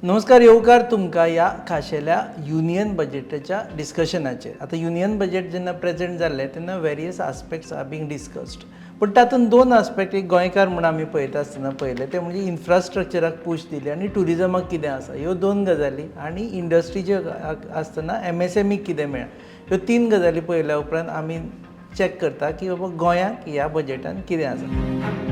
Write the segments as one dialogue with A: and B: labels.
A: नमस्कार, येवकार तुमकां ह्या खाशेल्या युनियन बजेटाच्या डिस्कशनाचेर. आतां युनियन बजेट जेन्ना प्रेजेंट जाल्लें तेन्ना various aspects are being discussed. पूण तातूंत दोन आस्पेक्ट एक गोंयकार म्हूण आमी पळयता आसतना पयले ते म्हणजे इन्फ्रास्ट्रक्चराक पूश दिली आनी टुरिजमाक कितें आसा ह्यो दोन गजाली, आनी इंडस्ट्रीचे आसतना MSMEक कितें मेळ्ळा ह्यो तीन गजाली पळयल्या उपरांत आमी चॅक करता की बाबा गोंयाक ह्या बजेटान कितें आसा.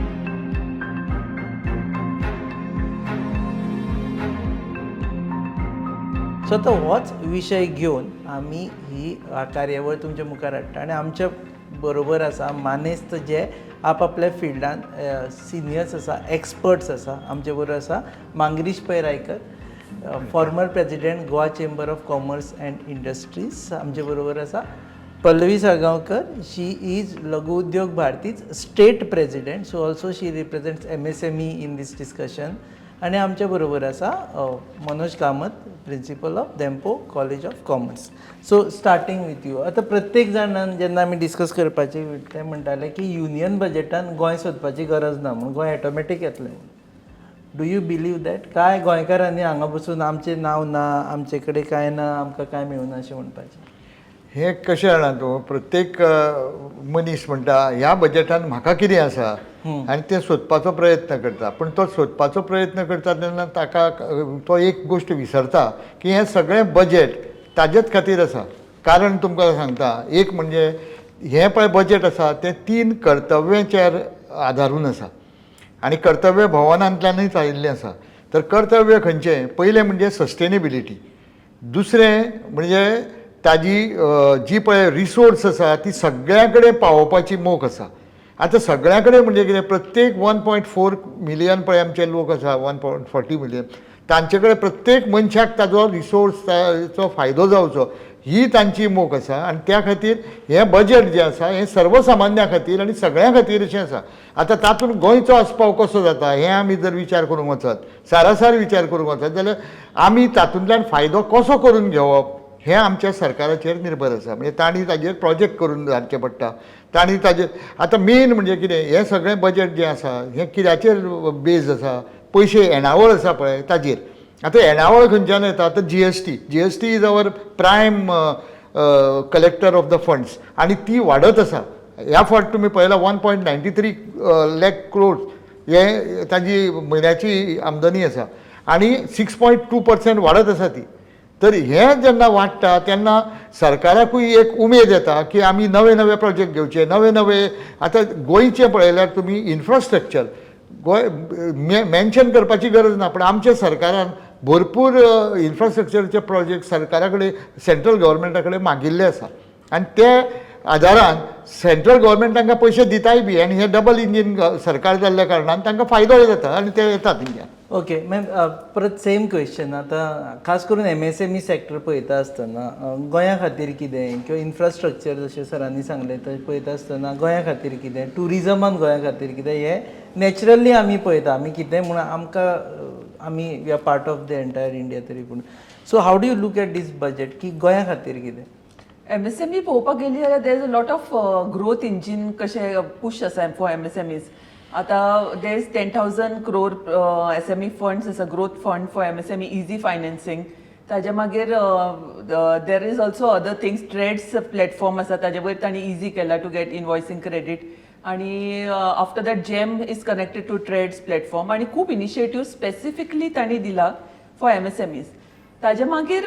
A: सो आतां होच विशय घेवन आमी ही कार्यावळ तुमच्या मुखार हाडटा आनी आमच्या बरोबर आसा मानेस्त जे आपआपल्या फिल्डान सिनियर्स आसा, एक्सपर्ट्स आसा. आमचे बरोबर आसा Mangirish Pai Raikar, former president Goa chamber of commerce and industries. आमचे बरोबर आसा Pallavi Salgaonkar, she is Laghu Udyog Bharati's state president, so also she represents MSME in this discussion. आनी आमच्या बरोबर आसा Manoj Kamat, principal of Dempo college of commerce. So starting with you. आतां प्रत्येक जाणान जेन्ना आमी डिस्कस करपाचे ते म्हणटाले की युनियन बजेटान गोंय सोदपाची गरज ना म्हणून, गोंय ऑटोमॅटीक येतलें. Do you believe that? काय गोंयकारांनी हांगा बसून आमचें नांव ना, आमचे कडेन कांय ना, आमकां कांय मेळूना अशें म्हणपाचें?
B: हे कशें जाणा तूं, प्रत्येक मनीस म्हणटा ह्या बजेटान म्हाका कितें आसा आनी तें सोदपाचो प्रयत्न करता. पूण तो सोदपाचो प्रयत्न करता तेन्ना ताका तो एक गोश्ट विसरता की हें सगळें बजेट ताजेच खातीर आसा. कारण तुमकां सांगता, एक म्हणजे हें पळय बजेट आसा तें 3 कर्तव्याचेर आदारून आसा आनी कर्तव्य भवनांतल्यानूच आयिल्लें आसा. तर कर्तव्य खंयचें? पयलें म्हणजे सस्टेनेबिलिटी, दुसरें म्हणजे ताजी जी पळय रिसोर्स आसा ती सगळ्या कडेन पावोवपाची मोख आसा. आतां सगळ्या कडेन म्हणजे कितें, प्रत्येक 1.4 मिलियन पळय आमचे लोक आसा, 1.40 मिलियन, तांचे कडेन प्रत्येक मनशाक ताजो रिसोर्साचो फायदो जावचो ही तांची मोख आसा. आनी त्या खातीर हें बजेट जें आसा हें सर्वसामान्या खातीर आनी सगळ्या खातीर अशें आसा. आतां तातूंत गोंयचो आस्पाव कसो जाता हें आमी जर विचार करूंक वचत, सारासार विचार करूंक वचत जाल्यार आमी तातूंतल्यान फायदो कसो करून घेवप हें आमच्या सरकाराचेर निर्भर आसा. म्हणजे तांणी ताजेर प्रोजेक्ट करून हाडचे पडटा. तांणी ताजेर आतां मेन म्हणजे कितें, हें सगळें बजेट जें आसा हें कित्याचेर बेज आसा? पयशे येणावळ आसा पळय ताजेर. आतां येणावळ खंयच्यान येता? तर GST is our prime collector of the funds आनी ती वाडत आसा. ह्या फावट तुमी पळयलां 1.93 लाख क्रोड हे ताजी म्हयन्याची आमदनी आसा आनी 6.2% वाडत आसा ती. तर हें जेन्ना वाडटा तेन्ना सरकाराकूय एक उमेद येता की आमी नवे नवे प्रोजेक्ट घेवचे, नवे नवे. आतां गोंयचें पळयल्यार तुमी इन्फ्रास्ट्रक्चर गोंय मेन्शन करपाची गरज ना, पूण आमच्या सरकारान भरपूर इन्फ्रास्ट्रक्चरचे प्रोजेक्ट सरकारा कडेन, सेंट्रल गव्हर्मेंटा कडेन मागिल्ले आसा आनी ते आदारान सेंट्रल गव्हर्मेंट तांकां पयशे दिताय बी. आनी हे डबल इंजीन सरकार जाल्ल्या कारणान तांकां फायदो जाता आनी ते येतात इंडिया.
A: ओके मॅम, परत सेम क्वेश्चन. आतां खास करून MSME सॅक्टर पळयता आसतना गोंया खातीर कितें, किंवा इन्फ्रास्ट्रक्चर जशें सरांनी सांगलें तशें पळयता आसतना गोंया खातीर कितें, टुरिजमान गोंया खातीर कितें, हें नॅचरली आमी पळयता. आमी कितें म्हूण आमकां आमी we are part of the entire India तरी पूण. So how do you look at this budget की गोंया खातीर कितें?
C: MSME पळोवपाक गेली जाल्यार there is a lot of growth engine कशें पुश आसा फॉर MSMEs. आतां there is 10,000 crore SME funds आसा, growth fund for MSME, easy financing. ताजे मागीर there is also other things, TReDS platform आसा ताजे वयर तांणी इजी केला टू गेट इनवॉयसिंग क्रेडीट. आनी after that GeM is connected to TReDS platform आनी खूब इनिशिएटिव्ह स्पेसिफिकली तांणी दिला फॉर MSMEs. ताजे मागीर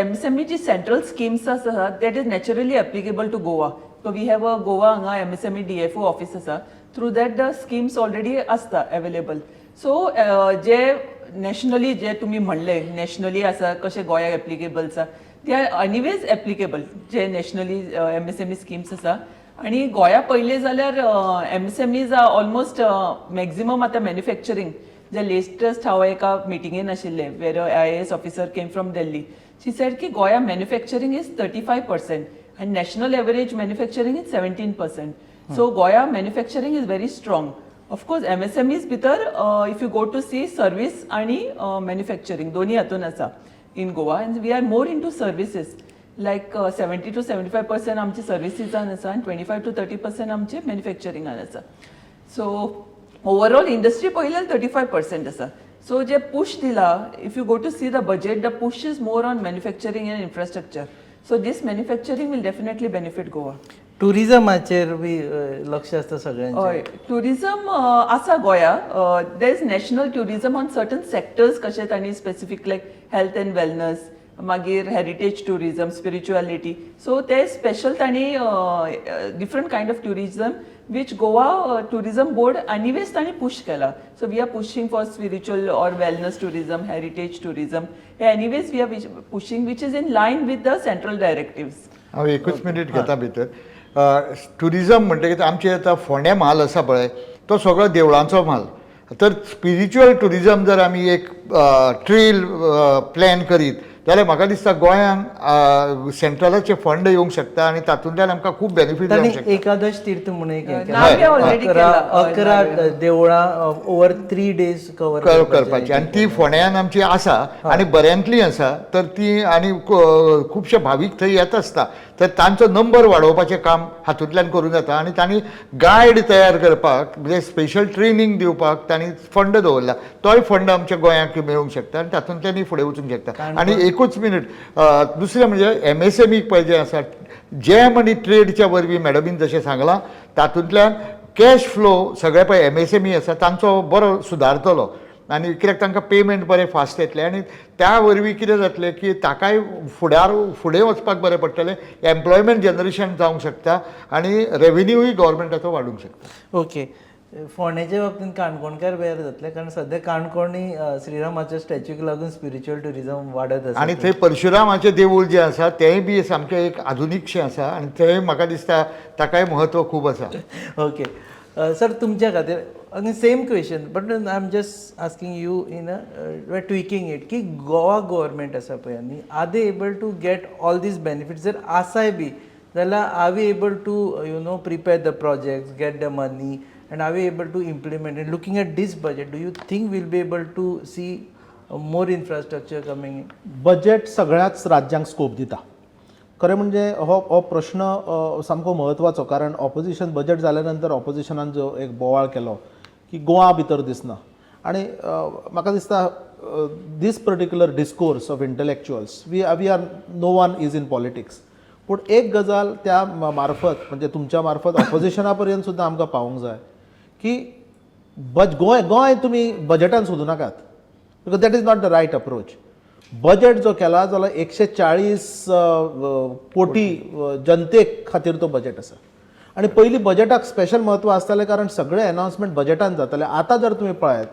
C: MSME जी सेंट्रल स्किम्स आसा that is naturally applicable to Goa. So we have a Goa हांगा MSME DFO ऑफिस आसा. Through that the schemes already आसता अवेलेबल. सो जे नॅशनली जे तुमी म्हणले नॅशनली आसा कशे गोंयाक एप्लिकेबल आसा, ते आर एनिवेज एप्लिकेबल जे नॅशनली MSME स्किम्स आसा. आनी गोंया पळयलें जाल्यार MSMEs आर ऑलमोस्ट मॅक्झिमम आतां मॅन्युफॅक्चरींग. जे लेटेस्ट हांव एका मिटिंगेन आशिल्लें वेर IAS officer came from Delhi. She sed की गोंया मॅन्युफॅक्चरींग इज 35% आनी national average manufacturing is 17%. So Goya manufacturing is very strong. Of course, MSMEs भितर if you go to see service आणि manufacturing दोन्ही हातून आसा in Goa, and we are more into services. Like 70 to 75% आमची सर्विसीसान आसा आणि 25 to 30% आमचे मॅन्युफॅक्चरिंगान आसा. सो ओवरऑल इंडस्ट्री पळयल्यार 35% आसा. सो जे पुश दिला, if you go to see the budget, the push is more on manufacturing and infrastructure. So this manufacturing will definitely benefit Goa.
A: टुरिझमाचेर बी लक्ष आसता सगळ्यांचें.
C: हय, टुरिझम आसा गोंया. There is national tourism on certain sectors, कशे तांणी specific like health and wellness, मागीर हेरिटेज टुरिझम, स्पिरिच्युअलिटी. सो ते स्पेशल तांणी different kind of tourism which Goa Tourism Board anyways तांणी push केला. So we are pushing for spiritual or wellness tourism, heritage tourism. Anyways we are pushing which is in line with the central directives.
B: हांव एकूच minute घेता भितर. Tourism म्हणटकीर आमचे आतां फोंड्या म्हाल आसा पळय तो सगळो देवळांचो म्हाल. तर स्पिरिच्युअल टुरिझम जर आमी एक ट्रेल प्लॅन करीत जाल्यार म्हाका दिसता गोंयांक सेंट्रलाचे फंड येवंक शकता आनी तातूंतल्यान आमकां खूब बेनिफीट जावंक शकता.
A: एकादश तीर्थ म्हणून एक हें केलां.
C: नावे already केला.
A: 11 देवळां ओवर 3 days कवर
B: करपाची आनी ती फोंड्यान आमची आसा आनी बऱ्यांतली आसा. तर ती आनी खुबशे भावीक थंय येत आसता. तर तांचो नंबर वाडोवपाचें काम हातूंतल्यान करूं जाता आनी तांणी गायड तयार करपाक म्हणजे स्पेशल ट्रेनींग दिवपाक तांणी फंड दवरला. तोय फंड आमच्या गोंयांक मेळूंक शकता आनी तातूंतल्यान फुडें वचूंक शकता. आनी एकूच मिनीट दुसरें म्हणजे MSME पळय जें आसा, जॅम आनी ट्रेडच्या वरवीं मॅडमीन जशें सांगलां तातूंतल्यान कॅश फ्लो सगळे पळय MSME आसा तांचो बरो सुदारतलो आनी कित्याक तांकां पेमेंट बरें फास्ट येतलें आनी त्या वरवीं कितें जातलें की ताकाय फुडें वचपाक बरें पडटलें. एम्प्लॉयमेंट जनरेशन जावंक शकता आनी रेव्हेन्यूय गव्हर्मेंटाचो वाडूंक शकता.
A: ओके. फोंड्याच्या बाबतींत काणकोणकार वेर जातले कारण सध्या काणकोणी श्रीरामाच्या स्टॅच्यूक लागून स्पिरिच्युअल टुरिझम वाडत आसा.
B: आनी थंय परशुरामाचें देवूळ जें आसा तेंय बी सामकें एक आधुनीकशें आसा आनी थंय म्हाका दिसता ताकाय म्हत्व खूब आसा.
A: ओके सर, तुमच्या खातीर आणि same question but I am just asking you in a tweaking it की गोवा गव्हर्मेंट आसा पळय न्ही, are they able to get all these benefits? जर आसाय बी जाल्यार are we able to prepare the projects, get the money and are we able to implement it? Looking at this budget, do you think we'll be able to see more infrastructure coming in?
D: Budget सगळ्याच राज्यांक scope दिता. खरें म्हणजे हो प्रश्न सामको म्हत्वाचो कारण opposition budget जाल्या नंतर ऑपोजिशनान जो एक बोवाळ केलो की गोवा भितर दिसना आनी म्हाका दिसता this particular discourse of intellectuals we are no one is in politics. पूण एक गजाल त्या मार्फत म्हणजे तुमच्या मार्फत ऑपोजिशना पर्यंत सुद्दां आमकां पावूंक जाय की गोंय तुमी बजेटान सोदूं नाकात, because that is not the right approach. Budget जो केला जाल्यार 140 कोटी जनतेक खातीर तो बजेट आसा आनी पयलीं बजेटाक स्पेशल म्हत्व आसतालें कारण सगळे अनाउन्समेंट बजेटान जाताले. आतां जर तुमी पळयत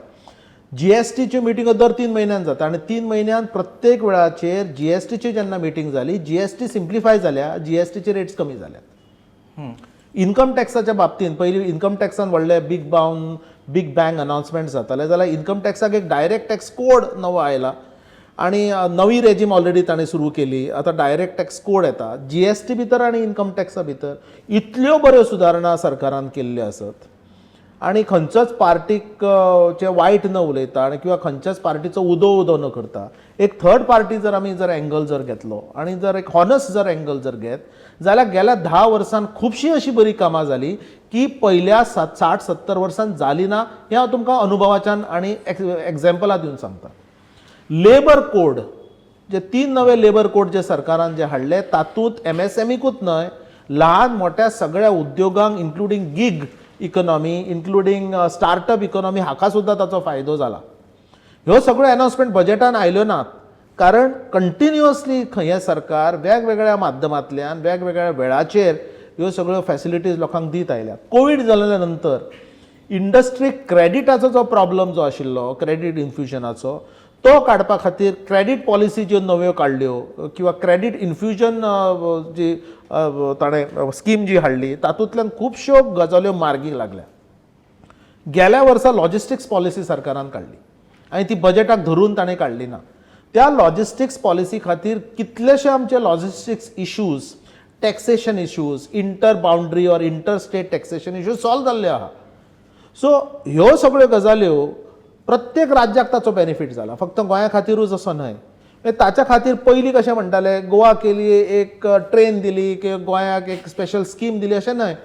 D: GSTची मिटिंग दर 3 म्हयन्यान जाता आनी 3 म्हयन्यान प्रत्येक वेळाचेर GSTची जेन्ना मिटींग जाली GST सिम्प्लिफाय जाल्या, GSTचे रेट्स कमी जाल्यात. इन्कम टॅक्साच्या बाबतींत पयलीं इन्कम टॅक्सान व्हडले बिग बँग अनाउन्समेंट जाताले जाल्यार इन्कम टॅक्साक एक डायरेक्ट टॅक्स कोड नवो आयला आनी नवी रेजीम ऑलरेडी ताणें सुरू केली. आतां डायरेक्ट टॅक्स कोड येता. GST भितर आनी इन्कम टॅक्सा भितर इतल्यो बऱ्यो सुदारणा सरकारान केल्ल्यो आसत आनी खंयच्याच पार्टीक चे वायट न उलयता आनी किंवा खंयच्याच पार्टीचो उदो न करता. एक थर्ड पार्टी जर आमी एंगल जर घेतलो आनी जर एक हॉनस्ट जर एंगल जर घेत जाल्यार गेल्या 10 वर्सांत खुबशीं अशी बरी कामां जाली की पयल्या 60-70 वर्सांत जाली ना. हें हांव तुमकां अनुभवाच्यान आनी एग्जाम्पलां दिवन सांगता. लेबर कोड जे 3 नवे लेबर कोड जे सरकारान जे हाडले तातूंत MSMEकूच न्हय ल्हान मोठ्या सगळ्या उद्योगांक including gig economy including startup economy हाका सुद्दां ताचो फायदो जाला. ह्यो सगळ्यो अनाउन्समेंट बजेटान आयल्यो नात कारण कंटिन्युअसली हे सरकार वेगवेगळ्या माध्यमांतल्यान वेगवेगळ्या वेळाचेर ह्यो सगळ्यो फॅसिलिटीज लोकांक दीत आयल्यात. कोवीड जाल्या नंतर इंडस्ट्रीक क्रेडिटाचो जो प्रॉब्लम जो आशिल्लो क्रेडीट इन्फ्युजनाचो तो काडपा खातीर क्रेडीट पॉलिसी ज्यो नव्यो काडल्यो किंवा क्रेडीट इन्फ्युजन जी ताणें स्कीम जी हाडली तातूंतल्यान खुबश्यो गजाल्यो मार्गी लागल्या. गेल्या वर्सा लॉजिस्टिक्स पॉलिसी सरकारान काडली आनी ती बजेटाक धरून ताणें काडली ना. त्या लॉजिस्टिक्स पॉलिसी खातीर कितलेशे आमचे logistics issues, taxation issues, inter boundary or inter state taxation issues solve जाल्ले आहा. सो ह्यो सगळ्यो गजाल्यो प्रत्येक राज्याक ताचो बेनिफीट जाला, फक्त गोंया खातीरूच असो न्हय. ताच्या खातीर पयलीं कशें म्हणटाले गोवा केली एक ट्रेन दिली किंवा गोंयाक एक स्पेशल स्कीम दिली अशें न्हय.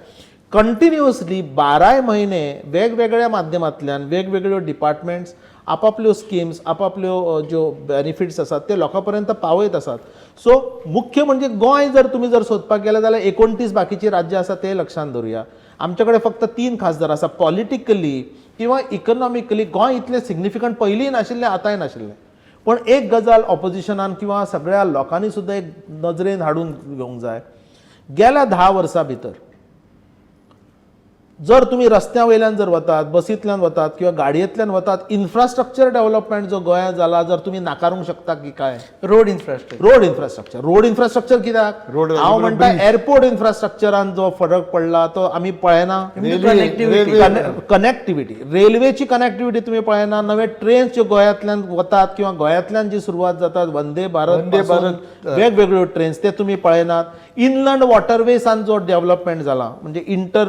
D: कंटिन्युअसली 12 म्हयने वेगवेगळ्या माध्यमांतल्यान वेगवेगळ्यो डिपार्टमेंट्स आपापल्यो स्किम्स आपापल्यो ज्यो बेनिफिट्स आसात ते लोकां पर्यंत पावयत आसात. सो मुख्य म्हणजे गोंय जर तुमी जर सोदपाक गेले जाल्यार 29 बाकीची राज्यां आसा ते लक्षांत दवरुया. आमचे कडेन फक्त 3 खासदार आसा. पॉलिटिकली किंवा इकॉनॉमिकली गोंय इतलें सिग्निफिकंट पयलींय नाशिल्लें आतांय नाशिल्लें. पण एक गजाल ऑपोजिशनान किंवा सगळ्या लोकांनी सुद्दां एक नजरेन हाडून घेवंक जाय. गेल्या 10 वर्सां भितर जर तुम्ही रस्त्या वयल्यान जर वतात, बसींतल्यान वतात किंवा गाडयेंतल्यान वतात, इन्फ्रास्ट्रक्चर डेव्हलपमेंट जो गोंयांत जाला जर तुम्ही नाकारूंक शकता की काय?
A: रोड इन्फ्रास्ट्रक्चर
D: रोड इन्फ्रास्ट्रक्चर कित्याक?
B: रोड
D: हांव म्हणटा एअरपोर्ट इन्फ्रास्ट्रक्चरान जो फरक पडला तो आमी पळयना. कनेक्टिव्हिटी, रेल्वेची कनेक्टिव्हिटी तुम्ही पळयना. नवे ट्रेन्स ज्यो गोंयांतल्यान वतात किंवा गोंयांतल्यान जी सुरवात जातात वंदे भारत वेगवेगळ्यो ट्रेन्स ते तुम्ही पळयनात. इनलँड वॉटरवेसान जो डेव्हलपमेंट जाला म्हणजे इंटर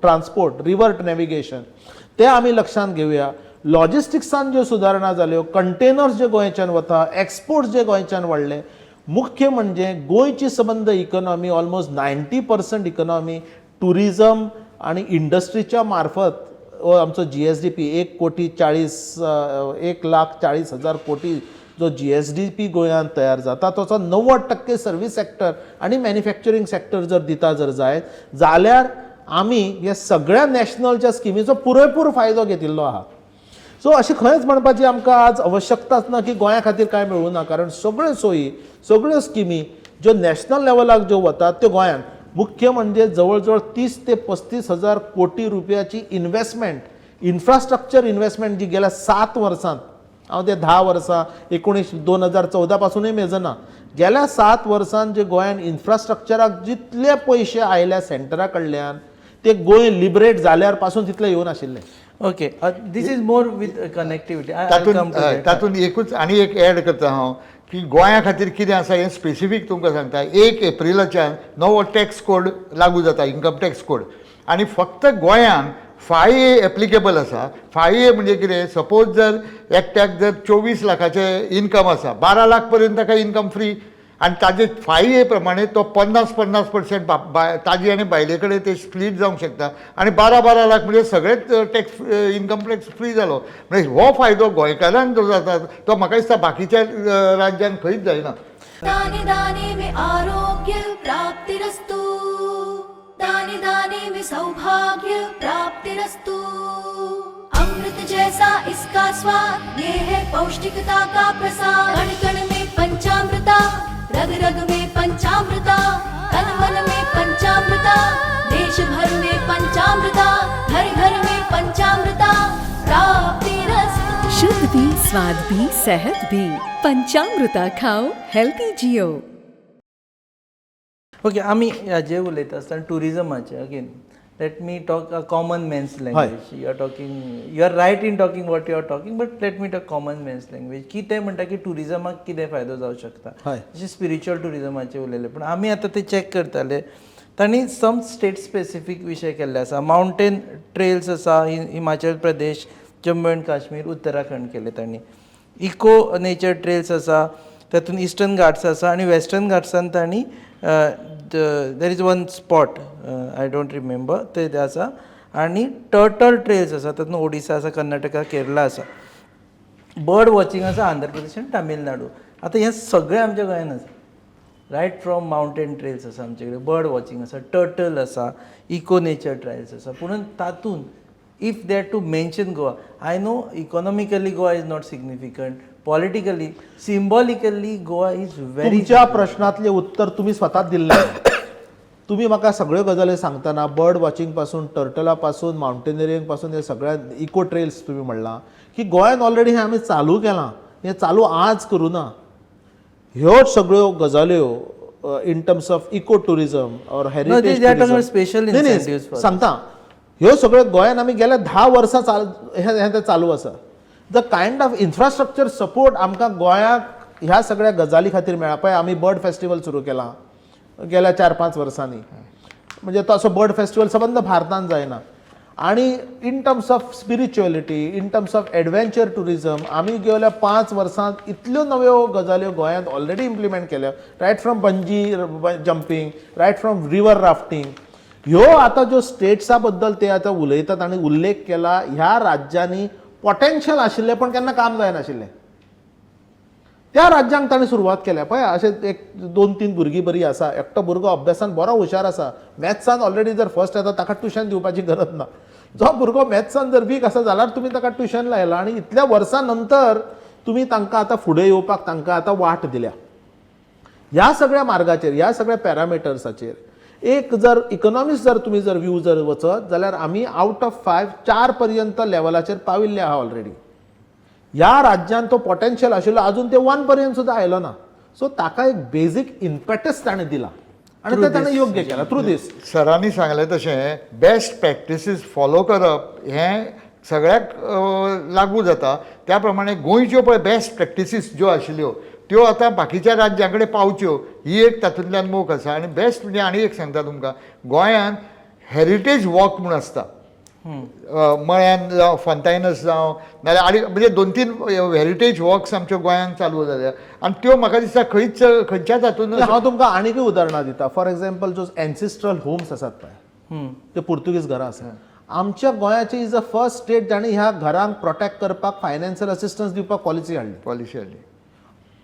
D: ट्रान्सपोर्ट, रिव्हर नॅव्हिगेशन ते आमी लक्षांत घेवया. लॉजिस्टिक्सान ज्यो सुदारणा जाल्यो, कंटेनर्स जे गोंयच्यान वता, एक्सपोर्ट्स जे गोंयच्यान वाडले. मुख्य म्हणजे गोंयची संबंध इकॉनॉमी ऑलमोस्ट 90% इकॉनॉमी टुरिझम आणि इंडस्ट्रीच्या मार्फत आमचो GSDP 1,40,00,000 कोटी जो GSDP गोंयांत तयार जाता ताचो 90% सर्वीस सेक्टर आणि मॅन्युफॅक्चरींग सेक्टर जर दिता जर जायत जाल्यार आमी ह्या सगळ्या नॅशनलच्या स्किमीचो पुरेपूर फायदो घेतिल्लो आहा. सो अशें खंयच म्हणपाची आमकां आज आवश्यकताच ना की गोंया खातीर कांय मेळूं ना. कारण सगळ्यो सोयी, सगळ्यो स्किमी ज्यो नॅशनल लेवलाक ज्यो वतात त्यो गोंयांत. मुख्य म्हणजे जवळ 30 ते 35 हजार कोटी रुपयाची इन्व्हेस्टमेंट, इन्फ्रास्ट्रक्चर इन्व्हेस्टमेंट जी गेल्या 7 वर्सांत, हांव ते 10 वर्सां 2014 पासूनय मेजना, गेल्या 7 वर्सांत जे गोंयान इन्फ्रास्ट्रक्चराक जितले पयशे आयल्या सेंटरा कडल्यान ते गोंय लिबरेट जाल्यार पासून तितले येवन आशिल्ले.
A: Okay, this is more with connectivity.
B: तातूंत एकूच आनी एक ऍड करता हांव की गोंया खातीर कितें आसा हें स्पेसिफीक तुमकां सांगता. 1 एप्रिलाच्यान नवो टॅक्स कोड लागू जाता, इन्कम टॅक्स कोड. आनी फक्त गोंयांत 5A एप्लिकेबल आसा. 5A म्हणजे कितें? सपोज जर एकट्याक जर 24 लाखाचे इन्कम आसा, 12 लाख पर्यंत ताका इन्कम फ्री. आनी ताजे 5A प्रमाणे तो 50% ताजी आनी बायले कडेन ते स्प्लीट जावंक शकता. आनी 12 लाख म्हणजे सगळेच टॅक्स इन्कम टॅक्स फ्री जालो. म्हणजे हो फायदो गोंयकारांक जो जाता तो म्हाका दिसता बाकीच्या राज्यांत खंयच जायना.
E: दाने दाने में आरोग्य प्राप्तिरस्तु, दाने दाने में सौभाग्य प्राप्तिरस्तु. अमृत जैसा इसका स्वाद, ये है पौष्टिकता का प्रसाद. कण कण में पंचामृता, रग रग में पंचामृता, तन मन में पंचामृता, देश भर में पंचामृता, घर घर में पंचामृता प्राप्तिरस्तु.
F: शुद्ध भी, स्वाद भी, सेहत भी. पंचामृता खाओ, हेल्थी जियो.
A: ओके, आमी हाजे उलयता आसतना टुरिजमाचे again let me talk a common man's language. You are right in talking what you are talking, but let me talk common man's language. की ते म्हणटा की टुरिजमाक कितें फायदो जावंक शकता. जशें स्पिरिच्युअल टुरिजमाचे उलयले, पण आमी आतां ते चॅक करताले. तांणी सम स्टेट स्पेसिफीक विशय केल्ले आसा. मावंटेन ट्रेल्स आसा हिमाचल प्रदेश, जम्मू एंड काश्मीर, उत्तराखंड केले तांणी. इको नेचर ट्रेल्स आसा, तातूंत इस्टर्न घाट्स आसा आनी वेस्टर्न घाट्सान तांणी देर is one spot I don't remember ते आसा. आनी टर्टल ट्रेल्स आसा, तातूंत ओडिसा आसा, कर्नाटका, केरला आसा. बर्ड वॉचिंग आसा आंध्र प्रदेश आनी तामिळनाडू. आतां हें सगळें आमच्या गोंयांत आसा. रायट फ्रॉम मावंटेन ट्रेल्स आसा आमचे कडेन, बर्ड वॉचिंग आसा, टर्टल आसा, इको नेचर ट्रायल्स आसा. पूण तातूंत if they to mention Goa, I know economically Goa is not significant, politically, symbolically Goa is very.
D: तुमच्या प्रश्नातले उत्तर तुम्ही स्वताच दिल्ले. तुम्ही म्हाका सगळ्यो गजाली सांगतना बर्ड वॉचिंग पासून, टर्टला पासून, माउंटेनियरिंग पासून हे सगळ्या इको ट्रेल्स तुम्ही म्हणला की गोंयांत ऑलरेडी हे आमी चालू केलां. हे चालू आज करूं ना. ह्यो सगळ्यो गजाल्यो in terms of eco tourism or heritage सांगता, ह्यो सगळ्यो गोंयांत आमी गेल्या 10 वर्सां हे चालू आसा. The kind of infrastructure support आमकां गोंयाक ह्या सगळ्या गजाली खातीर मेळ्ळा. पळय आमी बर्ड फेस्टिवल सुरू केला गेल्या 4-5 वर्सांनी. म्हणजे तो असो बर्ड फेस्टिवल सबंद भारतांत जायना. आणि in terms of spirituality, in terms of adventure tourism आमी गेल्या 5 वर्सांत इतल्यो नव्यो गजाल्यो गोंयांत ऑलरेडी इम्प्लिमेंट केल्या. Right from bungee jumping, right from river rafting. ह्यो आतां ज्यो स्टेट्सा बद्दल ते आतां उलयतात आनी उल्लेख केला, ह्या राज्यांनी पोटेन्शियल आशिल्लें पण केन्ना काम जायनाशिल्लें. त्या राज्यांक ताणें सुरवात केल्या पळय. अशें एक 2-3 भुरगीं बरीं आसा, एकटो भुरगो अभ्यासान बरो हुशार आसा, मॅथ्सान ऑलरेडी जर फर्स्ट येता ताका ट्युशन दिवपाची गरज ना. जो भुरगो मॅथ्सान जर वीक आसा जाल्यार तुमी ताका ट्युशन लायला आनी इतल्या वर्सां नंतर तुमी तांकां आतां फुडें येवपाक तांकां आतां वाट दिल्या. ह्या सगळ्या मार्गाचेर, ह्या सगळ्या पॅरामिटर्साचेर एक जर इकॉनॉमिस्ट जर तुमी जर व्यू जर वचत जाल्यार आमी आउट ऑफ 5 4 पर्यंत लेवलाचेर पाविल्ले आहा ऑलरेडी. ह्या राज्यान तो पोटेन्शियल आशिल्लो अजून ते 1 पर्यंत सुद्दां आयलो ना. सो ताका एक बेजीक इम्पेटस ताणें दिला आनी ते ताणें योग्य केला थ्रू दीस.
B: सरांनी सांगलें तशें बेस्ट प्रॅक्टिसीस फॉलो करप हें सगळ्याक लागू जाता. त्या प्रमाणे गोंयच्यो पळय बेस्ट प्रॅक्टिसीस ज्यो आशिल्ल्यो त्यो आतां बाकीच्या राज्यां कडेन पावच्यो ही एक तातूंतल्यान मोख आसा. आनी बेस्ट म्हणजे आनी एक सांगता तुमकां, गोंयांत हेरिटेज वॉक म्हूण आसता. मळ्यान जावं फॉन्टायनस जावं नाल्यार आनी म्हणजे 2-3 हेरिटेज वॉक्स आमच्या गोंयांत चालू जाल्या आनी त्यो म्हाका दिसता खंयच्याच हातून.
D: हांव तुमकां आनीकूय उदाहरणां दिता. फॉर एग्जाम्पल जो एन्सिस्ट्रल होम्स आसात पळय, ते पुर्तुगीज घरां आसात. आमच्या गोंयाचे इज अ फर्स्ट स्टेट जाणी ह्या घरांक प्रोटेक्ट करपाक फायनान्शियल असिस्टन्स दिवपाक पॉलिसी हाडली.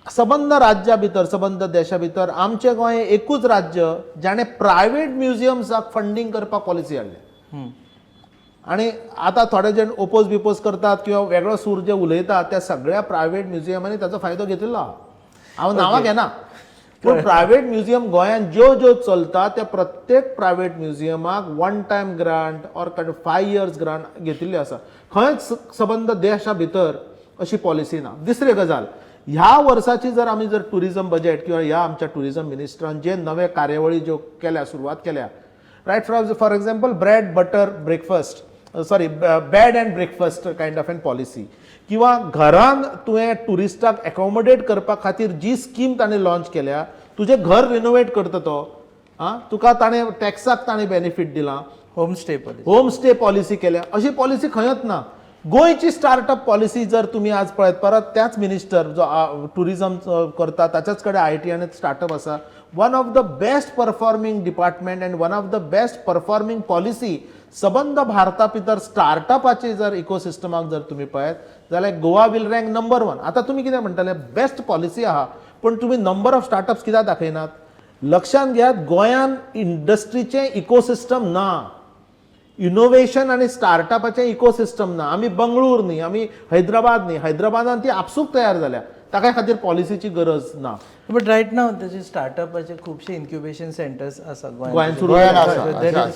D: सबंद राज्या भितर, सबंद देशा भितर आमचें गोंय एकूच राज्य जाणें प्रायवेट म्युझियम्साक फंडींग करपाक पॉलिसी हाडली. आणि आता थोडे जण ओपोज बिपोज करतात किंवा वेगळो सूर जे उलयतात त्या सगळ्या प्रायवेट म्युझियमांनी ताचो फायदो घेतिल्लो आहा. हांव नांवां घेना, पूण प्रायवेट म्युझियम गोंयांत ज्यो ज्यो चलता त्या प्रत्येक प्रायवेट म्युझियमाक 1 time grant or 5 years grant घेतिल्ली आसा. खंयच सबंद देशा भितर अशी पॉलिसी ना. दुसरी गजाल, ह्या वर्साची जर आमी जर टुरिझम बजेट किंवा ह्या आमच्या टुरिझम मिनिस्टरान जे नवे कार्यावळी ज्यो केल्या, सुरवात केल्या, right for example bread butter breakfast, bed and breakfast kind of an policy, किंवा घरान तुवें टुरिस्टाक एकोमोडेट करपा खातीर जी स्कीम ताणें लॉन्च केल्या, तुजें घर रिनोवेट करता तो, तुका ताणें टॅक्साक ताणें बेनिफीट दिलां, होमस्टे पॉलिसी केल्या. अशी पॉलिसी खंयच ना. गोंयची स्टार्टअप पॉलिसी जर तुम्ही आज पळयत, परत त्याच मिनिस्टर जो टुरिझम करता ताच्याच कडेन IIT आनी स्टार्टअप आसा. One of the best performing department and one of the best performing policy सबंद भारता भितर स्टार्टअपाची जर इकोसिस्टमाक जर तुम्ही पळयत जाल्यार गोवा विल रँक नंबर 1. आता तुम्ही कितें म्हणटाले बेस्ट पॉलिसी आहा, पण तुम्ही नंबर ऑफ स्टार्टअप्स कित्याक दाखयनात? लक्षात घेयात, गोंयान इंडस्ट्रीचें इकोसिस्टम ना, इनोव्हेशन आणि स्टार्टअपाचें इकोसिस्टम ना. आमी बंगळूर न्ही, आमी हैदराबाद न्ही, हैदराबादान ती आपसूक तयार जाल्या, ताका खातीर पॉलिसीची गरज ना.
A: बट रायट नाव त्याचे स्टार्टअपाचे खुबशे इन्क्युबेशन सेंटर्स आसा
D: गोंयांत सुरू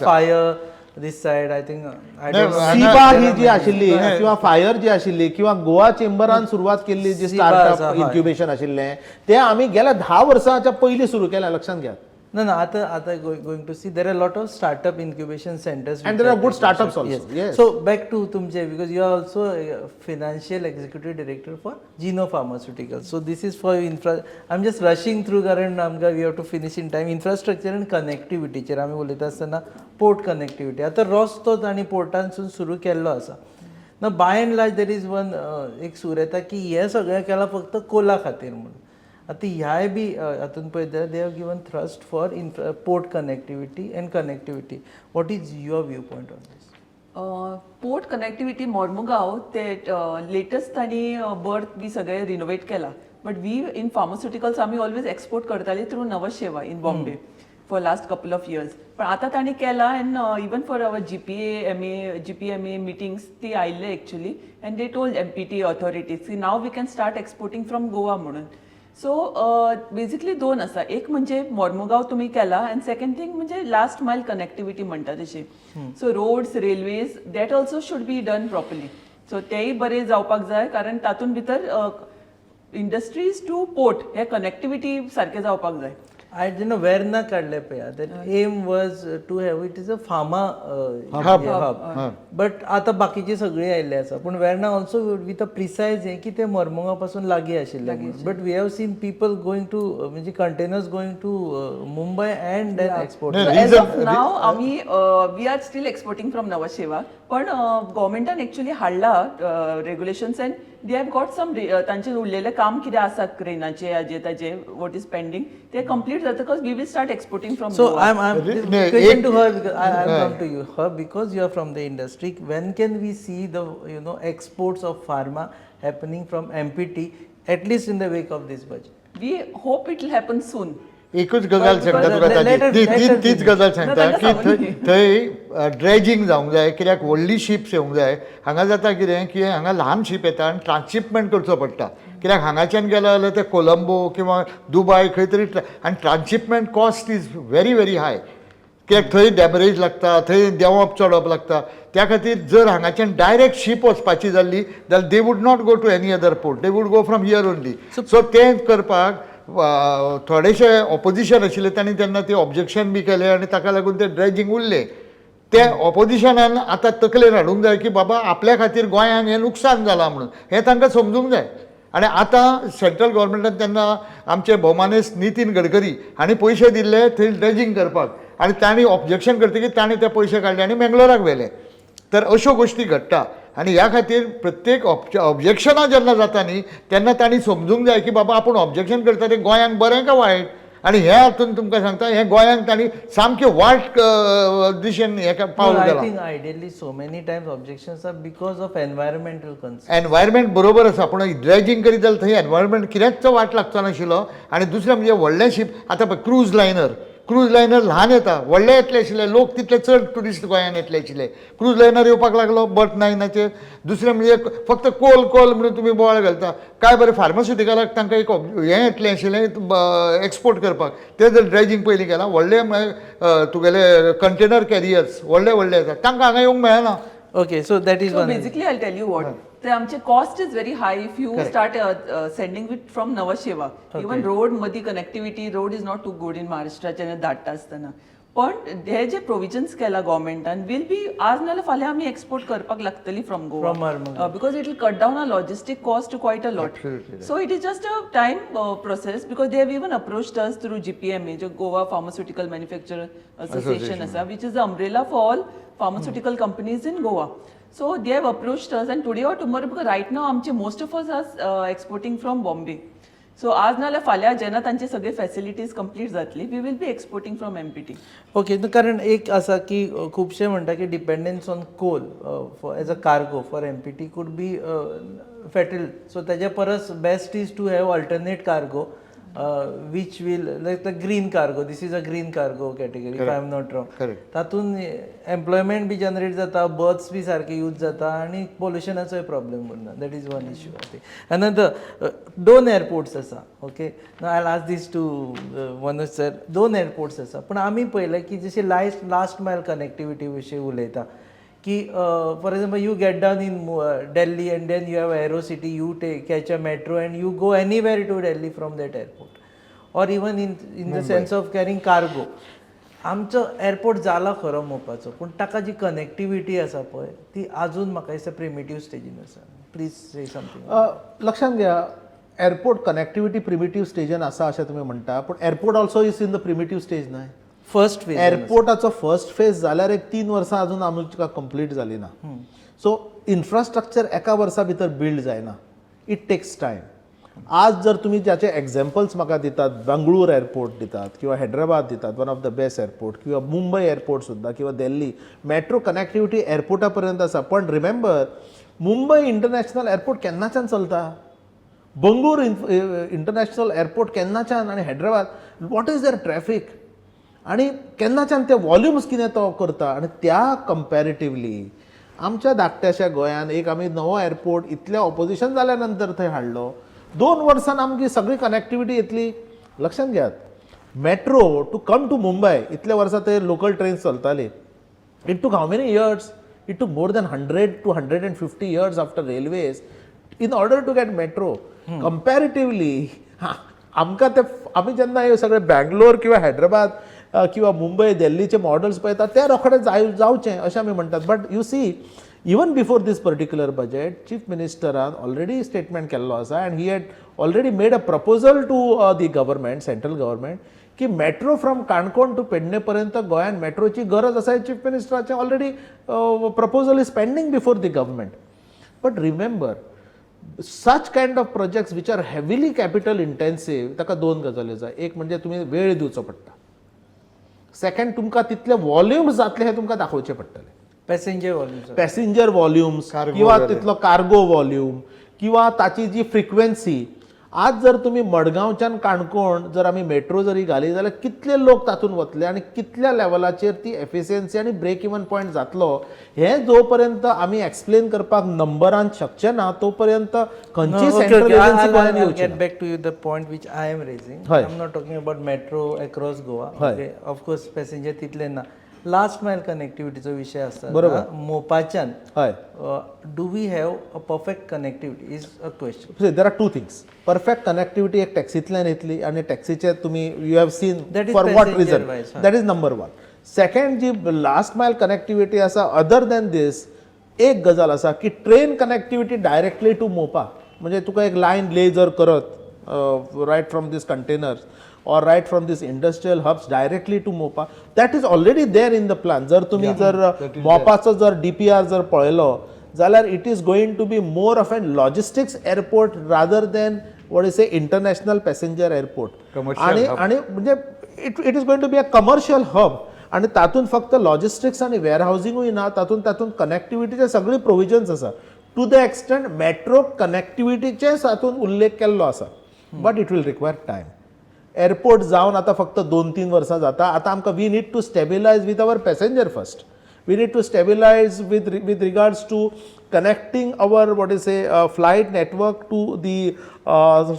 A: fire this side. I think
D: सीबा ही जी आशिल्ली किंवा फायर जी आशिल्ली किंवा गोवा चेंबरान सुरवात केल्ली जी स्टार्टअप इन्क्युबेशन आशिल्लें तें आमी गेल्या 10 वर्सांच्या पयलीं सुरू केल्या. लक्षात घ्या.
A: No, आता going to see there are a lot of startup incubation centers
D: and there are good startups also. Yes.
A: So back to tumche, because you are also a financial executive director for Geno Pharmaceuticals. So this is for I'm just rushing through कारण आमका we have to finish in time. Infrastructure and connectivity चेर आमी उलयता आसतना port connectivity आता रस्तो आणि पोर्टांसून सुरू केल्लो आसा. ना by and large there is one एक सूर येता की हे सगळें केलां फक्त कोला खातीर म्हणून. आता ह्याय बी हातून पळयता they have given thrust for port connectivity and connectivity. What is your view point on this?
C: Port connectivity Mormugao ते लेटस्ट तांणी बर्थ बी सगळे रिनोवेट केला. बट वी इन फार्मास्युटिकल्स आमी ऑलवेज एक्सपोर्ट करताली through Nhava Sheva in Bombay for last couple of years. पण आता तांणी केला and even for our GPMA meetings ती आयिल्ले actually and they told MPT authorities की now we can start exporting from Goa म्हणून. सो बेसिकली 2 आसा. एक म्हणजे मोर्मुगांव तुम्ही केला अँड सेकंड थिंग म्हणजे लास्ट मायल कनेक्टिविटी म्हणटा तशी. So roads railways that also should be done properly. सो तेय बरे जावपाक जाय कारण तातूंत भितर इंडस्ट्रीज टू पोर्ट हे कनेक्टिविटी सारखे जावपाक जाय.
A: आय डोंट नो वेर्ना काडले पळय that aim was to have it is a pharma hub. But आता बाकीचे सगळे आयिल्ले आसा पूण Verna also with a precise हे की ते मोर्मुगांव पासून लागीं आशिल्ले. But we have seen people going to म्हणजे containers going to Mumbai and then export.
C: As of now आम्ही we are still exporting from Nhava Sheva. पण गव्हर्मेंटान एक्चुअली हाडला regulations and they have got some तांचे उरलेले काम कितें आसा क्रेनाचे हाजे ताजे वॉट इज पेंडिंग ते कंप्लीट जातकच we will start exporting from
A: So I'm
B: Really?
A: this question to her. Because I'll come to you. Her, because you are from the industry. When can we see the exports of pharma happening from MPT at least in the wake of this budget?
C: We hope it will happen soon
B: एकूच गजाल सांगता तुका
A: let
B: ताची.
A: her-
B: ती-
A: let
B: ती-
A: her
B: तीच
A: finish.
B: गजाल सांगता
C: ताका
B: की
C: सांगून दी.
B: थंय ड्रेजिंग जावंक जाय कित्याक व्हडली शिप्स येवंक जाय. हांगा जाता कितें की हांगा ल्हान शिप येता आनी ट्रान्सशिपमेंट करचो पडटा कित्याक हांगाच्यान गेलो जाल्यार ते कोलंबो किंवा दुबय खंय तरी आनी transshipment cost is very very high कित्याक थंय डॅमरेज लागता थंय देंवप चडप लागता. त्या खातीर जर हांगाच्यान डायरेक्ट शीप वचपाची जाल्ली जाल्यार they would not go to any other port, they would go from here only. So तें करपाक थोडेशे ऑपोजिशन आशिल्ले तांणी तेन्ना ते ऑब्जेक्शन बी केलें आनी ताका लागून ते ड्रेजिंग उरले. ते ऑपोजिशनान आतां तकलेन हाडूंक जाय की बाबा आपल्या खातीर गोंयांक हें नुकसान जालां म्हणून हें तांकां समजूंक जाय. आनी आतां सेंट्रल गव्हर्मेंटान तेन्ना आमचे भौमानेस्त नितीन गडकरी हांणी पयशे दिल्ले थंय ड्रेजिंग करपाक आनी तांणी ऑब्जेक्शन करतकीर तांणी ते पयशे काडले आनी मेंगलोराक व्हेले. तर अश्यो गोश्टी घडटा आनी ह्या खातीर प्रत्येक ऑब्जेक्शनां जेन्ना जाता न्ही तेन्ना तांणी समजूंक जाय की बाबा आपूण ऑब्जेक्शन करता तें गोंयांक बरें काय वायट. आनी हे हातून तुमकां सांगता हें गोंयांक तांणी सामकें वायट दिशेन हेका पावल
A: I
B: गेलां.
A: think ideally so many times objections are because of environmental concerns.
B: Environment बरोबर आसा पूण ड्रेजिंग करीत जाल्यार थंय एनवायरमेंट कित्याच वाट लागचो नाशिल्लो. आनी दुसरें म्हणजे व्हडलें शिप आतां पळय क्रूज लायनर ल्हान येता व्हडले येतले आशिल्ले लोक तितले चड ट्युरिस्ट गोंयांत येतले आशिल्ले. क्रूज लायनर येवपाक लागलो बट नायनाचेर. दुसरें म्हणजे फक्त कोल म्हणून तुमी बोवाळ घालता. काय बरें फार्मास्युटिकलाक तांकां एक हें येतलें आशिल्लें एक्सपोर्ट करपाक तें जर ड्रेजिंग पयलीं केलां व्हडले तुगेले कंटेनर कॅरियर्स व्हडले येतात तांकां हांगा येवंक मेळना.
A: Okay, so that is
C: So
A: one.
C: basically, I'll tell you what. The आमचे cost is very high if you start sending it from Navasheva. Even road मधी connectivity, road is not too good in Maharashtra धाडटा आसतना. पण हे जे provisions केला गव्हर्मेंटान will be आज नाल्यार फाल्यां आमी एक्सपोर्ट करपाक लागतली from
A: From
C: Goa
A: Armagh.
C: Because it will cut down a logistic cost quiet a lot. So it is just a time process because they have even approached us through GPMA जो Goa pharmaceutical manufacture association आसा which is the umbrella for all pharmaceutical companies in Goa. So they have approached us and today or tomorrow because right now आमचे most of us are exporting from Bombay. So आज नाल्यार फाल्यां जेन्ना तांचे सगळे facilities complete जातली we will be exporting from MPT.
A: Okay कारण एक आसा की खुबशे म्हणटा की dependence on coal as a cargo for MPT could be fatal. So तेज्या परस best is to have alternate cargo which will like the green cargo. This is a green cargo category if I am not wrong. तातून employment बी generate जाता berths बी सारके use जाता आनी पोल्युशनाचोय प्रॉब्लेम उरना. That is one issue. Another 2 airports आसा. Okay now I ask this to Manoj sir. 2 airports आसा पूण आमी पळयलें की जशें लास्ट मायल कनेक्टिविटी विशीं उलयता की for example you get down in Delhi and then you have Aerocity, you catch a metro and you go anywhere to Delhi from that airport, or even in the sense of carrying cargo. आमचो airport जाला खरो मोपाचो पूण ताका जी connectivity आसा पळय ती आजून म्हाका दिसता प्रिमिटीव स्टेजीन आसा. Please say something.
D: लक्षात घ्या एअरपोर्ट कनेक्टिविटी प्रिमिटीव स्टेजीन आसा अशें तुमी म्हणटा पूण airport also is in the primitive stage न्हय.
A: फर्स्ट फेज
D: एअरपोर्टाचो फर्स्ट फेज जाल्यार एक 3 वर्सां अजून आमकां कंप्लीट जाली ना. सो इन्फ्रास्ट्रक्चर एका वर्सा भितर बिल्ड जायना. It takes time. आज जर तुम्ही ज्याचे एक्झाम्पल्स म्हाका दितात बंगळूर एअरपोर्ट दितात किंवा हैदराबाद दितात one of the best airport किंवा मुंबई एअरपोर्ट सुद्धा किंवा दिल्ली मेट्रो कनेक्टिविटी एअरपोर्टा पर्यंत आसा. पण रिमेंबर मुंबई इंटरनॅशनल एअरपोर्ट केन्नाच्यान चलता. बंगळूर इंटरनॅशनल एअरपोर्ट केन्नाच्यान आनी Hyderabad what is their traffic आणि केन्नाच्यान ते वॉल्युम्स कितें तो करता. आनी त्या कंपॅरेटिवली आमच्या धाकट्याशा गोंयान एक आमी नवो एअरपोर्ट इतल्या ऑपोजिशन जाल्या नंतर थंय हाडलो. 2 वर्सान आमची सगळी कनेक्टिविटी येतली. लक्षात घेयात metro to come to Mumbai इतल्या वर्सां ते लोकल ट्रेन्स चलताली. It took how many years. It took more than 100 to 150 years after railways in order to get metro. Comparatively आमकां ते आमी जेन्ना हे सगळे बँगलोर किंवा हैदराबाद किंवा मुंबई दिल्लीचे मॉडल्स पळयतात ते रोखडे जावचें अशें आमी म्हणटात. But you see even before this particular budget chief मिनिस्टरान ऑलरेडी स्टेटमेंट केल्लो आसा and he had already made a proposal to the government central government की metro from Canacona to Pernem पर्यंत गोंयान मेट्रोची गरज आसा. चीफ मिनिस्टराचें already proposal is pending before the government. But remember such kind of projects which are heavily capital intensive ताका दोन गजाल्यो जाय. एक म्हणजे तुमी वेळ दिवचो पडटा. सेकंड तुमकां तितले वॉल्यूम्स जातले हे तुमकां दाखोवचे पडटले.
A: Passenger volume
D: passenger volumes
B: Cargo
D: किंवा
B: वगैरे.
D: तितलो कार्गो वॉल्यूम किंवा ताची जी फ्रिक्वेन्सी. आज जर तुम्ही मडगांवच्यान काणकोण जर आमी मेट्रो जरी घाली जाल्यार कितले लोक तातूंत वतले आनी कितल्या लेवलाचेर ती एफिशियन्सी आनी ब्रेक इवन पॉयंट जातलो हे जो पर्यंत आमी एक्सप्लेन करपाक नंबरान शकचे ना तो पर्यंत खंयची सेंट्रल एजन्सी गोंयांत येवची
A: get
D: ना.
A: back to you the point which I am raising.
D: Hoy.
A: I'm not talking about metro across Goa.
D: Hoy.
A: Okay. Of course, passenger तितले ना. लास्ट मायल कनेक्टिविटीचो विषय आसता.
D: बरोबर.
A: मोपाच्यान
D: हय.
A: Do we have a perfect connectivity is a question.
D: There are two things. Perfect connectivity एक टॅक्सींतल्यान येतली आनी टॅक्सीचे तुमी you have seen
A: That is
D: for what
A: passenger
D: region.
A: wise,
D: that is number one. Second जी लास्ट मायल कनेक्टिविटी आसा other than these एक गजाल आसा की ट्रेन कनेक्टिविटी डायरेक्टली टू मोपा. म्हणजे तुका एक लायन ले जर करत right from these containers or right from these industrial hubs directly to Mopa, that is already there in the plan. जर तुम्ही जर मोपाचो जर DPR जर पळयलो जाल्यार it is going to be more of a logistics airport rather than what is say international passenger airport.
B: Commercial hub.
D: आणि म्हणजे it is going to be a commercial hub. आणि तातूंत फक्त लॉजिस्टिक्स आणि वेअरहाऊसिंगूय ना, तातूंत कनेक्टिविटीचे सगळे प्रोविजन्स आसा. टू द एक्सटेंट मेट्रो कनेक्टिविटीचे तातूंत उल्लेख केल्लो आसा. But it will require time. Airport जावन आतां फक्त 2-3 वर्सां जाता. आतां आमकां we need to stabilize with our passenger first. We need to stabilize with regards to connecting our what is say flight network to the